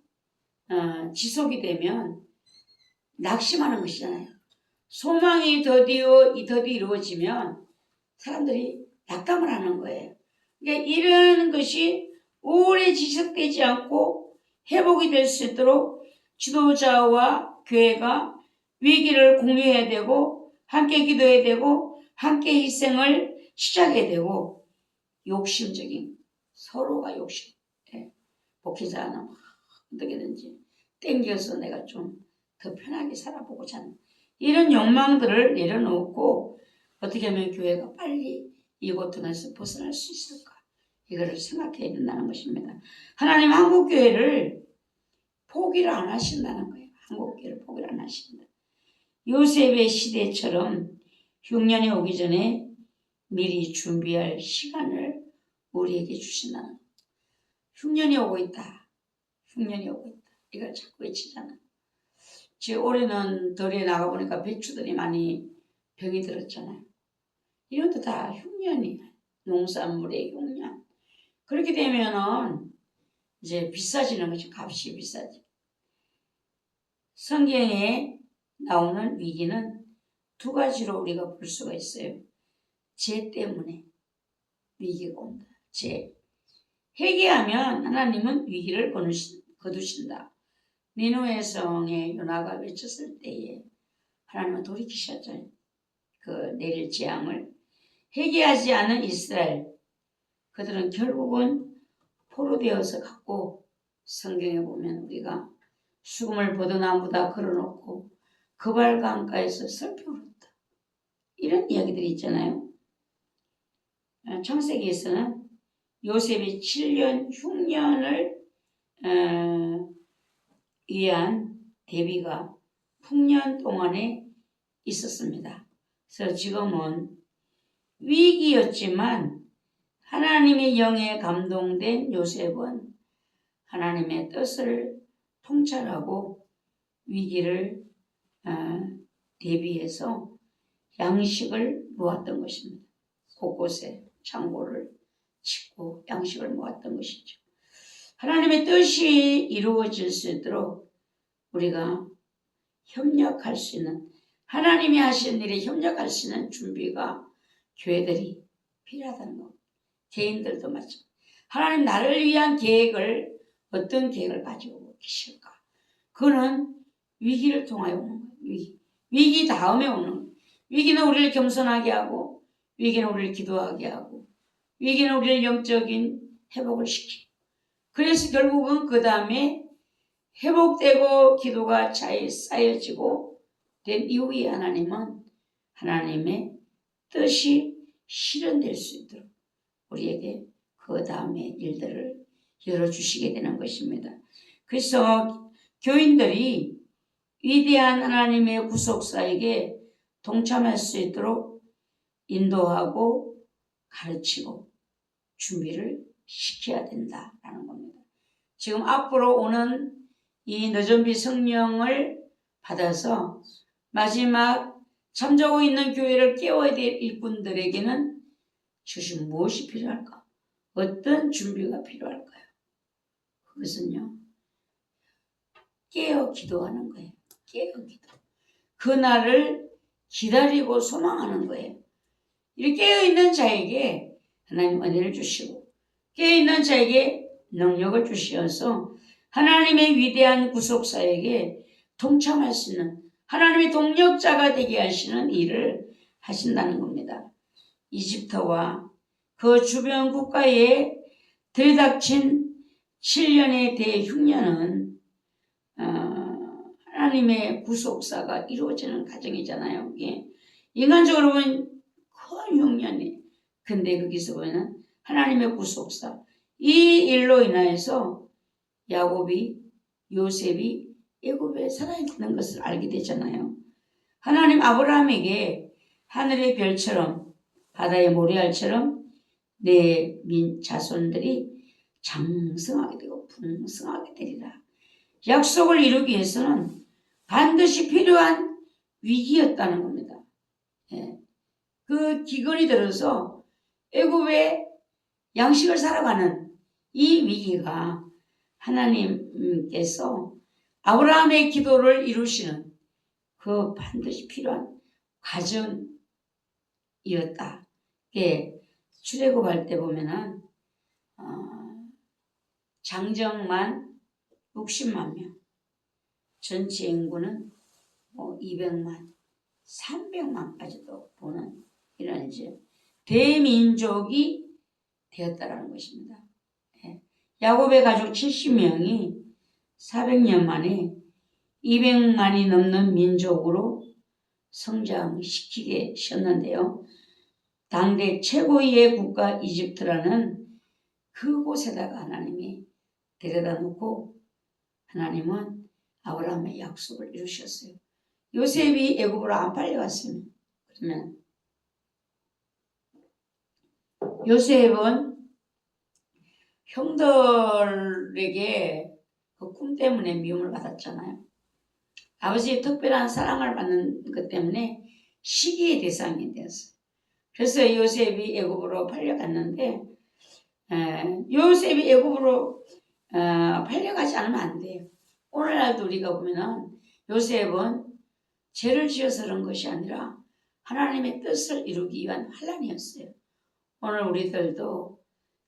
지속이 되면 낙심하는 것이잖아요. 소망이 더디어 이루어지면 사람들이 낙담을 하는 거예요. 그러니까 이런 것이 오래 지속되지 않고 회복이 될 수 있도록 지도자와 교회가 위기를 공유해야 되고 함께 기도해야 되고 함께 희생을 시작해야 되고 욕심적인 서로가 욕심 목회자는 어떻게든지 땡겨서 내가 좀 더 편하게 살아보고자 하는 이런 욕망들을 내려놓고 어떻게 하면 교회가 빨리 이 고통에서 벗어날 수 있을까 이거를 생각해야 된다는 것입니다. 하나님 한국교회를 포기를 안 하신다는 거예요. 한국교회를 포기를 안 하신다. 요셉의 시대처럼 흉년이 오기 전에 미리 준비할 시간을 우리에게 주신다는 거예요. 흉년이 오고 있다. 흉년이 오고 있다. 이걸 자꾸 외치잖아. 지금 올해는 덜에 나가보니까 배추들이 많이 병이 들었잖아요. 이런 것도 다 흉년이야. 농산물의 흉년. 그렇게 되면은 이제 비싸지는 거죠. 값이 비싸지. 성경에 나오는 위기는 두 가지로 우리가 볼 수가 있어요. 죄 때문에 위기가 온다. 죄. 회개하면 하나님은 위기를 거두신다. 니느웨 성에 요나가 외쳤을 때에 하나님은 돌이키셨죠. 그 내릴 재앙을. 회개하지 않은 이스라엘 그들은 결국은 포로되어서 갔고 성경에 보면 우리가 수금을 버드나무다 걸어놓고 그발 강가에서 슬피 울었다. 이런 이야기들이 있잖아요. 창세기에서는 요셉이 7년 흉년을 위한 대비가 풍년 동안에 있었습니다. 그래서 지금은 위기였지만 하나님의 영에 감동된 요셉은 하나님의 뜻을 통찰하고 위기를 대비해서 양식을 모았던 것입니다. 곳곳에 창고를 짓고 양식을 모았던 것이죠. 하나님의 뜻이 이루어질 수 있도록 우리가 협력할 수 있는 하나님이 하시는 일에 협력할 수 있는 준비가 교회들이 필요하다는 것. 개인들도 마찬가지. 하나님 나를 위한 계획을 어떤 계획을 가지고 계실까? 그거는 위기를 통하여 오는 거예요. 위기 다음에 오는 거예요. 위기는 우리를 겸손하게 하고 위기는 우리를 기도하게 하고 위기는 우리를 영적인 회복을 시키고 그래서 결국은 그 다음에 회복되고 기도가 잘 쌓여지고 된 이후에 하나님은 하나님의 뜻이 실현될 수 있도록 우리에게 그 다음에 일들을 열어주시게 되는 것입니다. 그래서 교인들이 위대한 하나님의 구속사에게 동참할 수 있도록 인도하고 가르치고 준비를 시켜야 된다라는 겁니다. 지금 앞으로 오는 이 너전비 성령을 받아서 마지막 잠자고 있는 교회를 깨워야 될 일꾼들에게는 주신 무엇이 필요할까? 어떤 준비가 필요할까요? 그것은요. 깨어 기도하는 거예요. 깨어 기도. 그날을 기다리고 소망하는 거예요. 이렇게 깨어있는 자에게 하나님 은혜를 주시고 깨어있는 자에게 능력을 주시어서 하나님의 위대한 구속사에게 동참할 수 있는 하나님의 동력자가 되게 하시는 일을 하신다는 겁니다. 이집트와 그 주변 국가에 들이닥친 7년의 대흉년은 하나님의 구속사가 이루어지는 과정이잖아요. 이게 인간적으로 보면 큰 흉년이 근데 거기서 보면 하나님의 구속사 이 일로 인하여서 야곱이 요셉이 애굽에 살아있는 것을 알게 되잖아요. 하나님 아브라함에게 하늘의 별처럼 바다의 모래알처럼 내 자손들이 장성하게 되고 풍성하게 되리라. 약속을 이루기 위해서는 반드시 필요한 위기였다는 겁니다. 예. 그 기근이 들어서 애굽에 양식을 살아가는 이 위기가 하나님께서 아브라함의 기도를 이루시는 그 반드시 필요한 과정이었다. 예, 출애굽할 때 보면은 장정만 60만 명, 전체 인구는 200만, 300만까지도 보는 이런 이제 대민족이 되었다라는 것입니다. 예. 야곱의 가족 70명이 400년 만에 200만이 넘는 민족으로 성장시키게 하셨는데요. 당대 최고의 국가 이집트라는 그곳에다가 하나님이 데려다 놓고 하나님은 아브라함의 약속을 이루셨어요. 요셉이 애굽으로 안 팔려갔으면, 그러면 요셉은 형들에게 그 꿈 때문에 미움을 받았잖아요. 아버지의 특별한 사랑을 받는 것 때문에 시기의 대상이 되었어요. 그래서 요셉이 애굽으로 팔려갔는데, 요셉이 애굽으로 팔려가지 않으면 안 돼요. 오늘날도 우리가 보면은 요셉은 죄를 지어서 그런 것이 아니라 하나님의 뜻을 이루기 위한 환난이었어요. 오늘 우리들도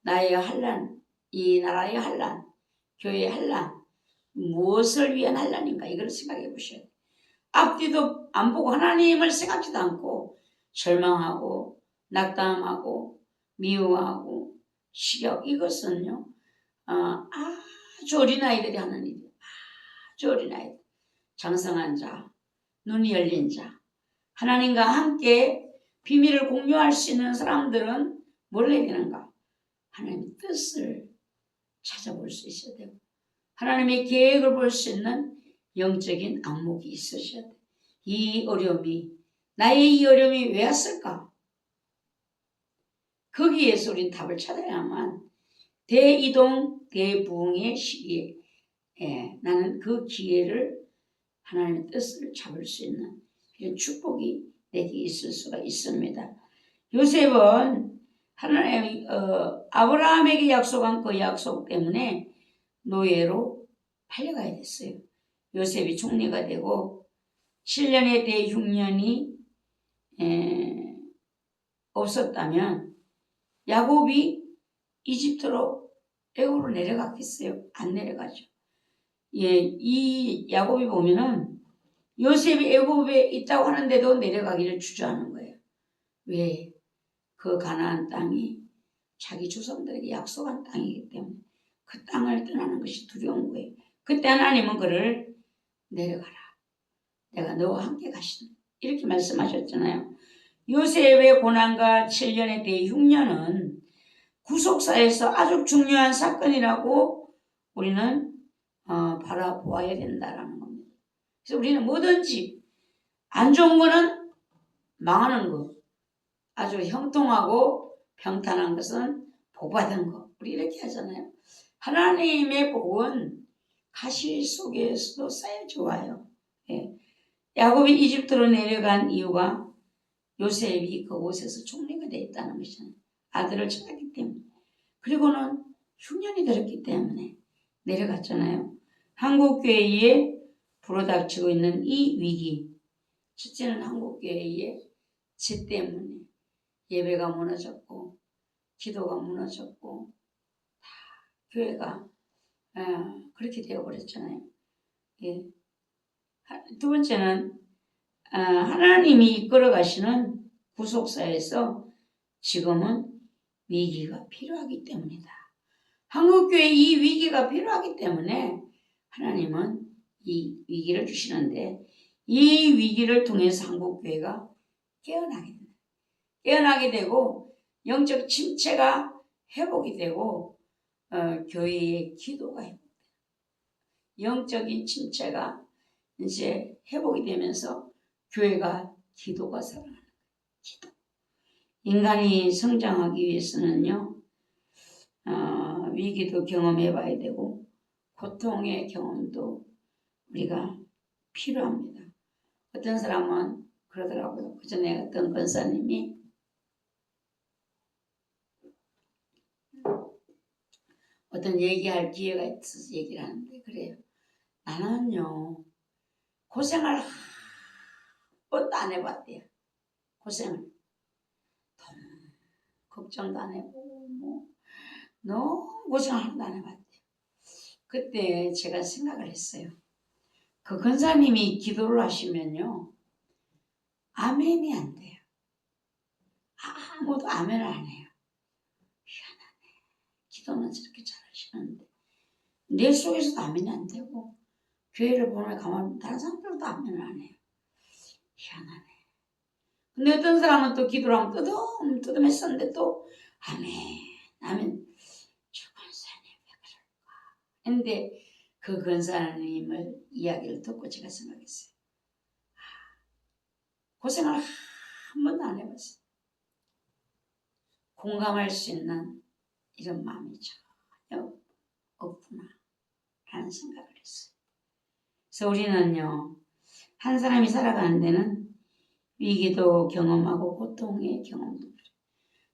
나의 환난, 이 나라의 환난, 교회의 환난, 무엇을 위한 환난인가 이걸 생각해 보셔야 돼요. 앞뒤도 안 보고 하나님을 생각지도 않고 절망하고 낙담하고 미워하고 시력, 이것은요 아주 어린아이들이 하는 일이에요. 아주 어린아이들, 장성한 자, 눈이 열린 자, 하나님과 함께 비밀을 공유할 수 있는 사람들은 뭘 해야 되는가? 하나님의 뜻을 찾아볼 수 있어야 되고 하나님의 계획을 볼 수 있는 영적인 안목이 있으셔야 돼요. 이 어려움이, 나의 이 어려움이 왜 왔을까? 거기에서 우린 답을 찾아야만 대이동, 대부흥의 시기에 나는 그 기회를 하나님의 뜻을 잡을 수 있는 이런 축복이 내게 있을 수가 있습니다. 요셉은 하나님 아브라함에게 약속한 그 약속 때문에 노예로 팔려가야 됐어요. 요셉이 총리가 되고 7년의 대흉년이 없었다면 야곱이 이집트로 애굽으로 내려갔겠어요? 안 내려가죠. 예, 이 야곱이 보면은 요셉이 애굽에 있다고 하는데도 내려가기를 주저하는 거예요. 왜? 그 가나안 땅이 자기 조상들에게 약속한 땅이기 때문에 그 땅을 떠나는 것이 두려운 거예요. 그때 하나님은 그를 내려가라. 내가 너와 함께 가시는 이렇게 말씀하셨잖아요. 요셉의 고난과 7년의 대흉년은 구속사에서 아주 중요한 사건이라고 우리는 바라보아야 된다라는 겁니다. 그래서 우리는 뭐든지 안 좋은 거는 망하는 거, 아주 형통하고 평탄한 것은 복받은 거, 우리 이렇게 하잖아요. 하나님의 복은 가시 속에서도 쌓여져 와요. 예. 야곱이 이집트로 내려간 이유가 요셉이 그곳에서 총리가 되어 있다는 것이잖아요. 아들을 찾았기 때문에. 그리고는 흉년이 들었기 때문에 내려갔잖아요. 한국교회에 불어닥치고 있는 이 위기, 첫째는 한국교회의 죄 때문에 예배가 무너졌고 기도가 무너졌고 다 교회가 그렇게 되어버렸잖아요. 예. 두 번째는 하나님이 이끌어 가시는 구속사에서 지금은 위기가 필요하기 때문이다. 한국교회 이 위기가 필요하기 때문에 하나님은 이 위기를 주시는데 이 위기를 통해서 한국교회가 깨어나게 됩니다. 깨어나게 되고 영적 침체가 회복이 되고 교회의 기도가 회복돼요. 영적인 침체가 이제 회복이 되면서 교회가 기도가 살아나는 거예요. 기도. 인간이 성장하기 위해서는요. 위기도 경험해 봐야 되고 고통의 경험도 우리가 필요합니다. 어떤 사람은 그러더라고요. 그 전에 어떤 권사님이 어떤 얘기할 기회가 있어서 얘기를 하는데 그래요. 나는요 고생을 한 번도 안 해봤대요. 고생을 걱정도 안 해보고 뭐 너무 고생을 하나도 안 해봤대요. 그때 제가 생각을 했어요. 그 권사님이 기도를 하시면요 아멘이 안 돼요. 아무도 아멘을 안 해요. 희한하네. 기도는 저렇게 잘하시는데 내 속에서도 아멘이 안 되고 교회를 보면 가만히 다른 사람들도 아멘을 안 해요. 희한하네. 근데 어떤 사람은 또 기도를 하면 뜨듬했었는데 또 아멘 아멘. 저 권사님 왜 그럴까 했는데 그 권사님을 이야기를 듣고 제가 생각했어요. 고생을 한 번도 안 해봤어요. 공감할 수 있는 이런 마음이 전혀 없구나 라는 생각을 했어요. 그래서 우리는요 한 사람이 살아가는 데는 위기도 경험하고 고통의 경험도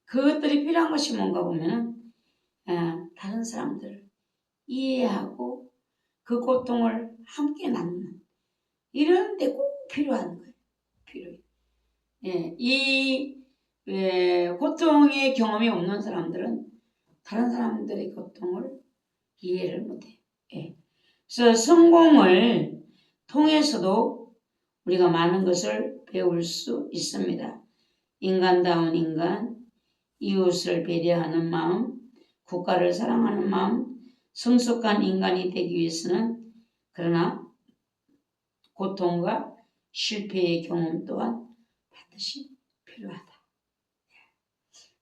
그것들이 필요한 것이 뭔가 보면은 다른 사람들을 이해하고 그 고통을 함께 나누는 이런 데 꼭 필요한 거예요. 필요해요. 예, 이 고통의 경험이 없는 사람들은 다른 사람들의 고통을 이해를 못해요. 예. 그래서 성공을 통해서도 우리가 많은 것을 배울 수 있습니다. 인간다운 인간, 이웃을 배려하는 마음, 국가를 사랑하는 마음, 성숙한 인간이 되기 위해서는 그러나 고통과 실패의 경험 또한 반드시 필요하다.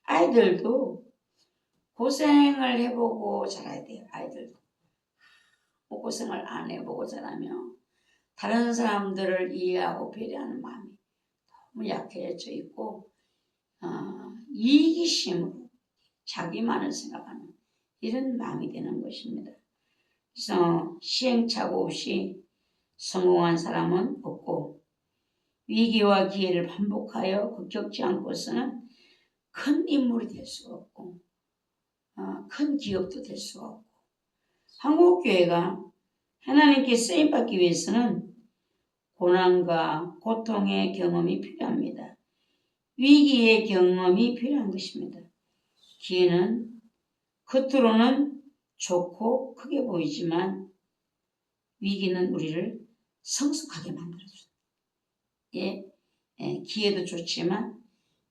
아이들도 고생을 해보고 자라야 돼요. 아이들도 고생을 안 해보고 자라면 다른 사람들을 이해하고 배려하는 마음이 너무 약해져 있고 이기심으로 자기만을 생각하는 이런 마음이 되는 것입니다. 그래서 시행착오 없이 성공한 사람은 없고 위기와 기회를 반복하여 겪지 않고서는 큰 인물이 될 수가 없고 큰 기업도 될 수가 없고 한국교회가 하나님께 쓰임받기 위해서는 고난과 고통의 경험이 필요합니다. 위기의 경험이 필요한 것입니다. 기회는 겉으로는 좋고 크게 보이지만 위기는 우리를 성숙하게 만들어줍니다. 기회도 좋지만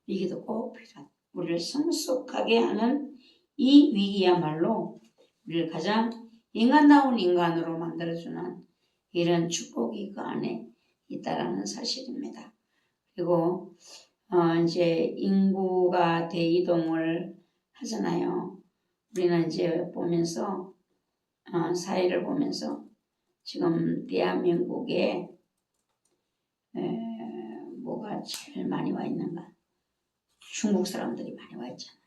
위기도 꼭 필요하다. 우리를 성숙하게 하는 이 위기야말로 우리를 가장 인간다운 인간으로 만들어주는 이런 축복이 그 안에 있다라는 사실입니다. 그리고 이제 인구가 대이동을 하잖아요. 우리는 이제 보면서 사회를 보면서 지금 대한민국에 뭐가 제일 많이 와 있는가? 중국 사람들이 많이 와 있잖아요.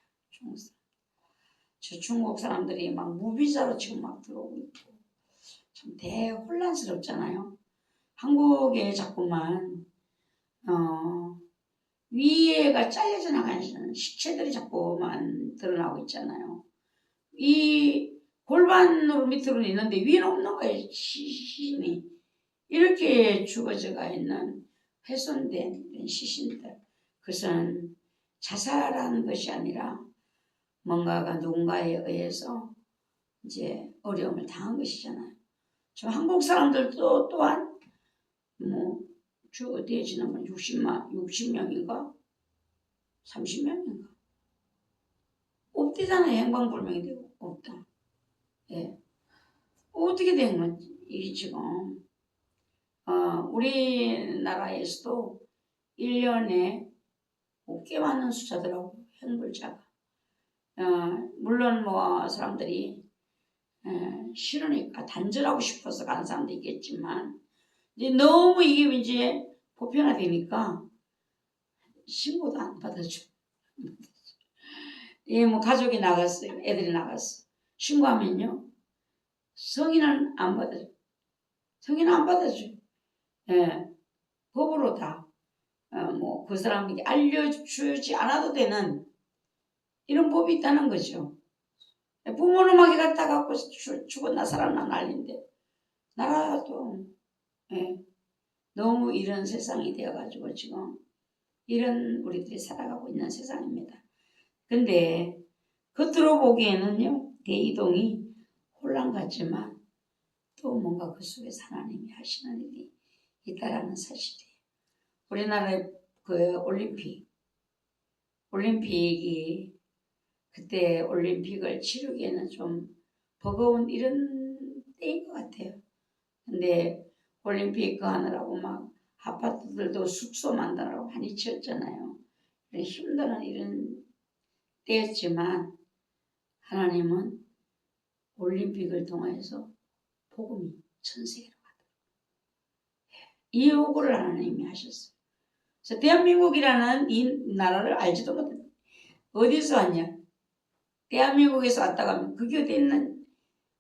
중국 사람들이 막 무비자로 지금 막 들어오고 있고 참 대혼란스럽잖아요. 한국에 자꾸만 위에가 잘려져 나가는 시체들이 자꾸만 드러나고 있잖아요. 이 골반으로 밑으로 있는데 위에는 없는 거예요. 시신이 이렇게 죽어져가 있는 훼손된 시신들. 그것은 자살한 것이 아니라 뭔가가 누군가에 의해서 이제 어려움을 당한 것이잖아요. 지금 한국 사람들도 또한 어디에 지나면 60명인가? 30명인가? 없대잖아요. 행방불명이 되고 없다. 예. 어떻게 된 건지 이게 지금 우리나라에서도 1년에 꽤 많은 숫자더라고 행불자가. 물론 뭐 사람들이 싫으니까 단절하고 싶어서 가는 사람도 있겠지만 이제 너무 이게 이제 보편화되니까 신고도 안 받아줘. 뭐 가족이 나갔어요. 애들이 나갔어. 신고하면요. 성인은 안 받아줘. 성인은 안 받아줘. 법으로 다. 그 사람에게 알려주지 않아도 되는 이런 법이 있다는 거죠. 부모는 막 갖다 갖고 죽었나 살았나 난리인데 나라도 예, 너무 이런 세상이 되어가지고 지금 이런 우리들이 살아가고 있는 세상입니다. 근데 겉으로 보기에는요 대이동이 혼란 같지만 또 뭔가 그 속에서 하나님이 하시는 일이 있다라는 사실이에요. 우리나라의 그 올림픽이 그때 올림픽을 치르기에는 좀 버거운 이런 때인 것 같아요. 근데 올림픽 그 하느라고 막 아파트들도 숙소 만드느라고 많이 지었잖아요. 힘드는 이런 때였지만 하나님은 올림픽을 통해서 복음이 전 세계로 가더라고요. 이 요구를 하나님이 하셨어요. 그래서 대한민국이라는 이 나라를 알지도 못했어요. 어디서 왔냐? 대한민국에서 왔다 가면 그게 어디 있는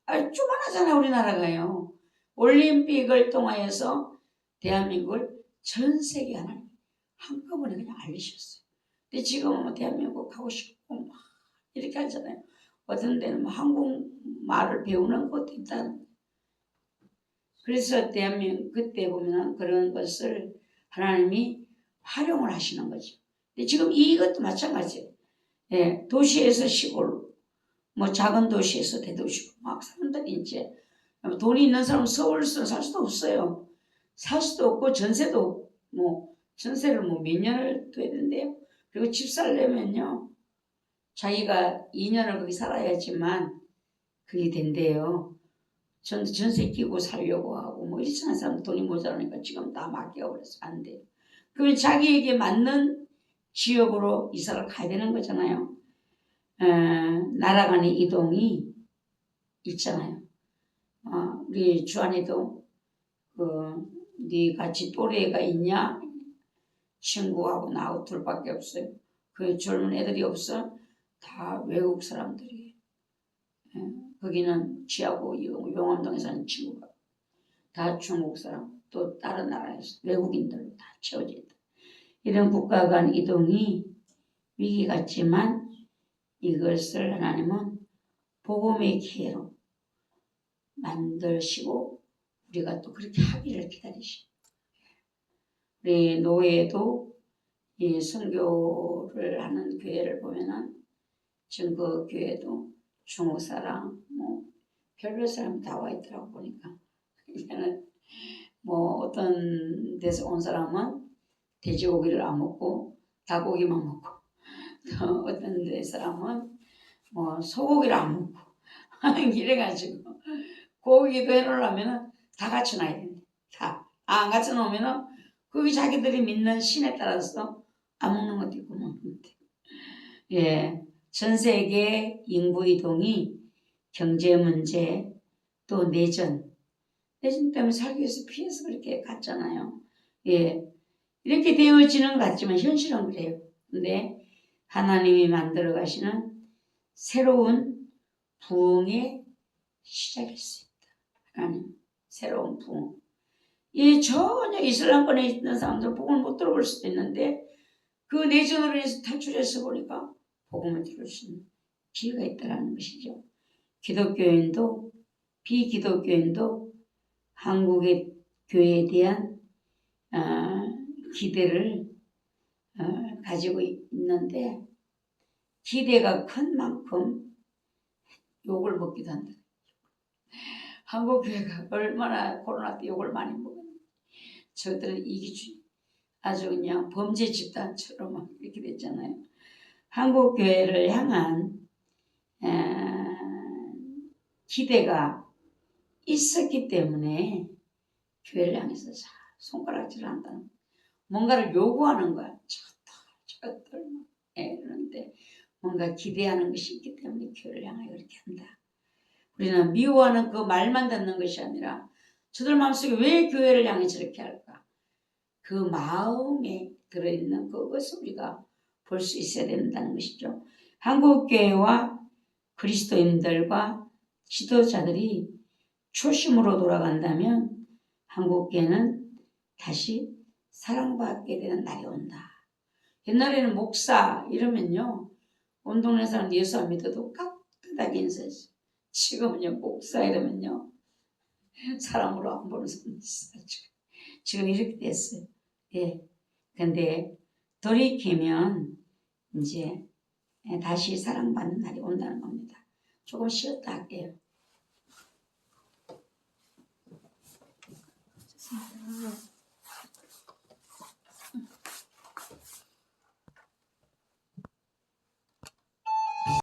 조그만하잖아요 우리나라가요. 올림픽을 통하여서 대한민국을 전 세계 하나님 한꺼번에 그냥 알리셨어요. 근데 지금은 뭐 대한민국 가고 싶고 막 이렇게 하잖아요. 어떤 데는 뭐 한국말을 배우는 것도 있다는. 그래서 대한민국 그때 보면 그런 것을 하나님이 활용을 하시는 거죠. 근데 지금 이것도 마찬가지예요. 예, 도시에서 시골, 뭐 작은 도시에서 대도시고 막 사람들이 이제 돈이 있는 사람은 서울에서 살 수도 없어요. 살 수도 없고 전세도 뭐 전세를 뭐 몇 년을 둬야 되는데요. 그리고 집 살려면요 자기가 2년을 거기 살아야지만 그게 된대요. 전세 끼고 살려고 하고 뭐 이렇지 않은 사람 돈이 모자라니까 지금 다 맡겨버려서 안 돼요. 그러면 자기에게 맞는 지역으로 이사를 가야 되는 거잖아요. 나라 간의 이동이 있잖아요. 우리 주한이도 네 같이 또래가 있냐? 친구하고 나하고 둘밖에 없어요. 그 젊은 애들이 없어. 다 외국 사람들이. 거기는 지하고 용암동에 사는 친구가 다 중국 사람, 또 다른 나라에서 외국인들로 다 채워져 있다. 이런 국가 간 이동이 위기 같지만 이것을 하나님은 복음의 기회로 만드시고 우리가 또 그렇게 하기를 기다리시고 우리 노예도 이 선교를 하는 교회를 보면은 지금 그 교회도 중국 사람 뭐 별별 사람 다 와 있더라고 보니까 이제는 뭐 어떤 데서 온 사람은 돼지고기를 안 먹고 닭고기만 먹고 또 어떤 데 사람은 뭐 소고기를 안 먹고 이래가지고 고기도 해놓으려면 다 갖춰놔야 된대. 다. 안 갖춰놓으면 거기 자기들이 믿는 신에 따라서 안 먹는 것도 있고 먹는 것도 있고. 예, 전 세계 인구 이동이 경제 문제 또 내전 때문에 살기 위해서 피해서 그렇게 갔잖아요. 예, 이렇게 되어지는 것 같지만 현실은 그래요. 근데 하나님이 만들어 가시는 새로운 부흥의 시작일 수 있다. 하나님 새로운 부흥. 이 전혀 이슬람권에 있는 사람들은 복음을 못 들어볼 수도 있는데 그 내전으로 인해서 탈출해서 보니까 복음을 들을 수 있는 기회가 있다는 것이죠. 기독교인도 비기독교인도 한국의 교회에 대한 기대를 가지고 있는데 기대가 큰 만큼 욕을 먹기도 한다. 한국 교회가 얼마나 코로나 때 욕을 많이 먹었는지 저들은 이기주의 아주 그냥 범죄 집단처럼 이렇게 됐잖아요. 한국 교회를 향한 기대가 있었기 때문에 교회를 향해서 손가락질을 한다는 뭔가를 요구하는 거야. 저들 그런데 뭔가 기대하는 것이 있기 때문에 교회를 향하여 그렇게 한다. 우리는 미워하는 그 말만 듣는 것이 아니라 저들 마음속에 왜 교회를 향해 저렇게 할까? 그 마음에 들어있는 그것을 우리가 볼 수 있어야 된다는 것이죠. 한국교회와 그리스도인들과 지도자들이 초심으로 돌아간다면 한국교회는 다시 사랑받게 되는 날이 온다. 옛날에는 목사 이러면요 온 동네 사람 예수 안 믿어도 깍듯 딱 인사했어요. 지금은요 목사 이러면요 사람으로 안 보는 사람이 있어요. 지금 이렇게 됐어요. 예. 근데 돌이키면 이제 다시 사랑받는 날이 온다는 겁니다. 조금 쉬었다 할게요.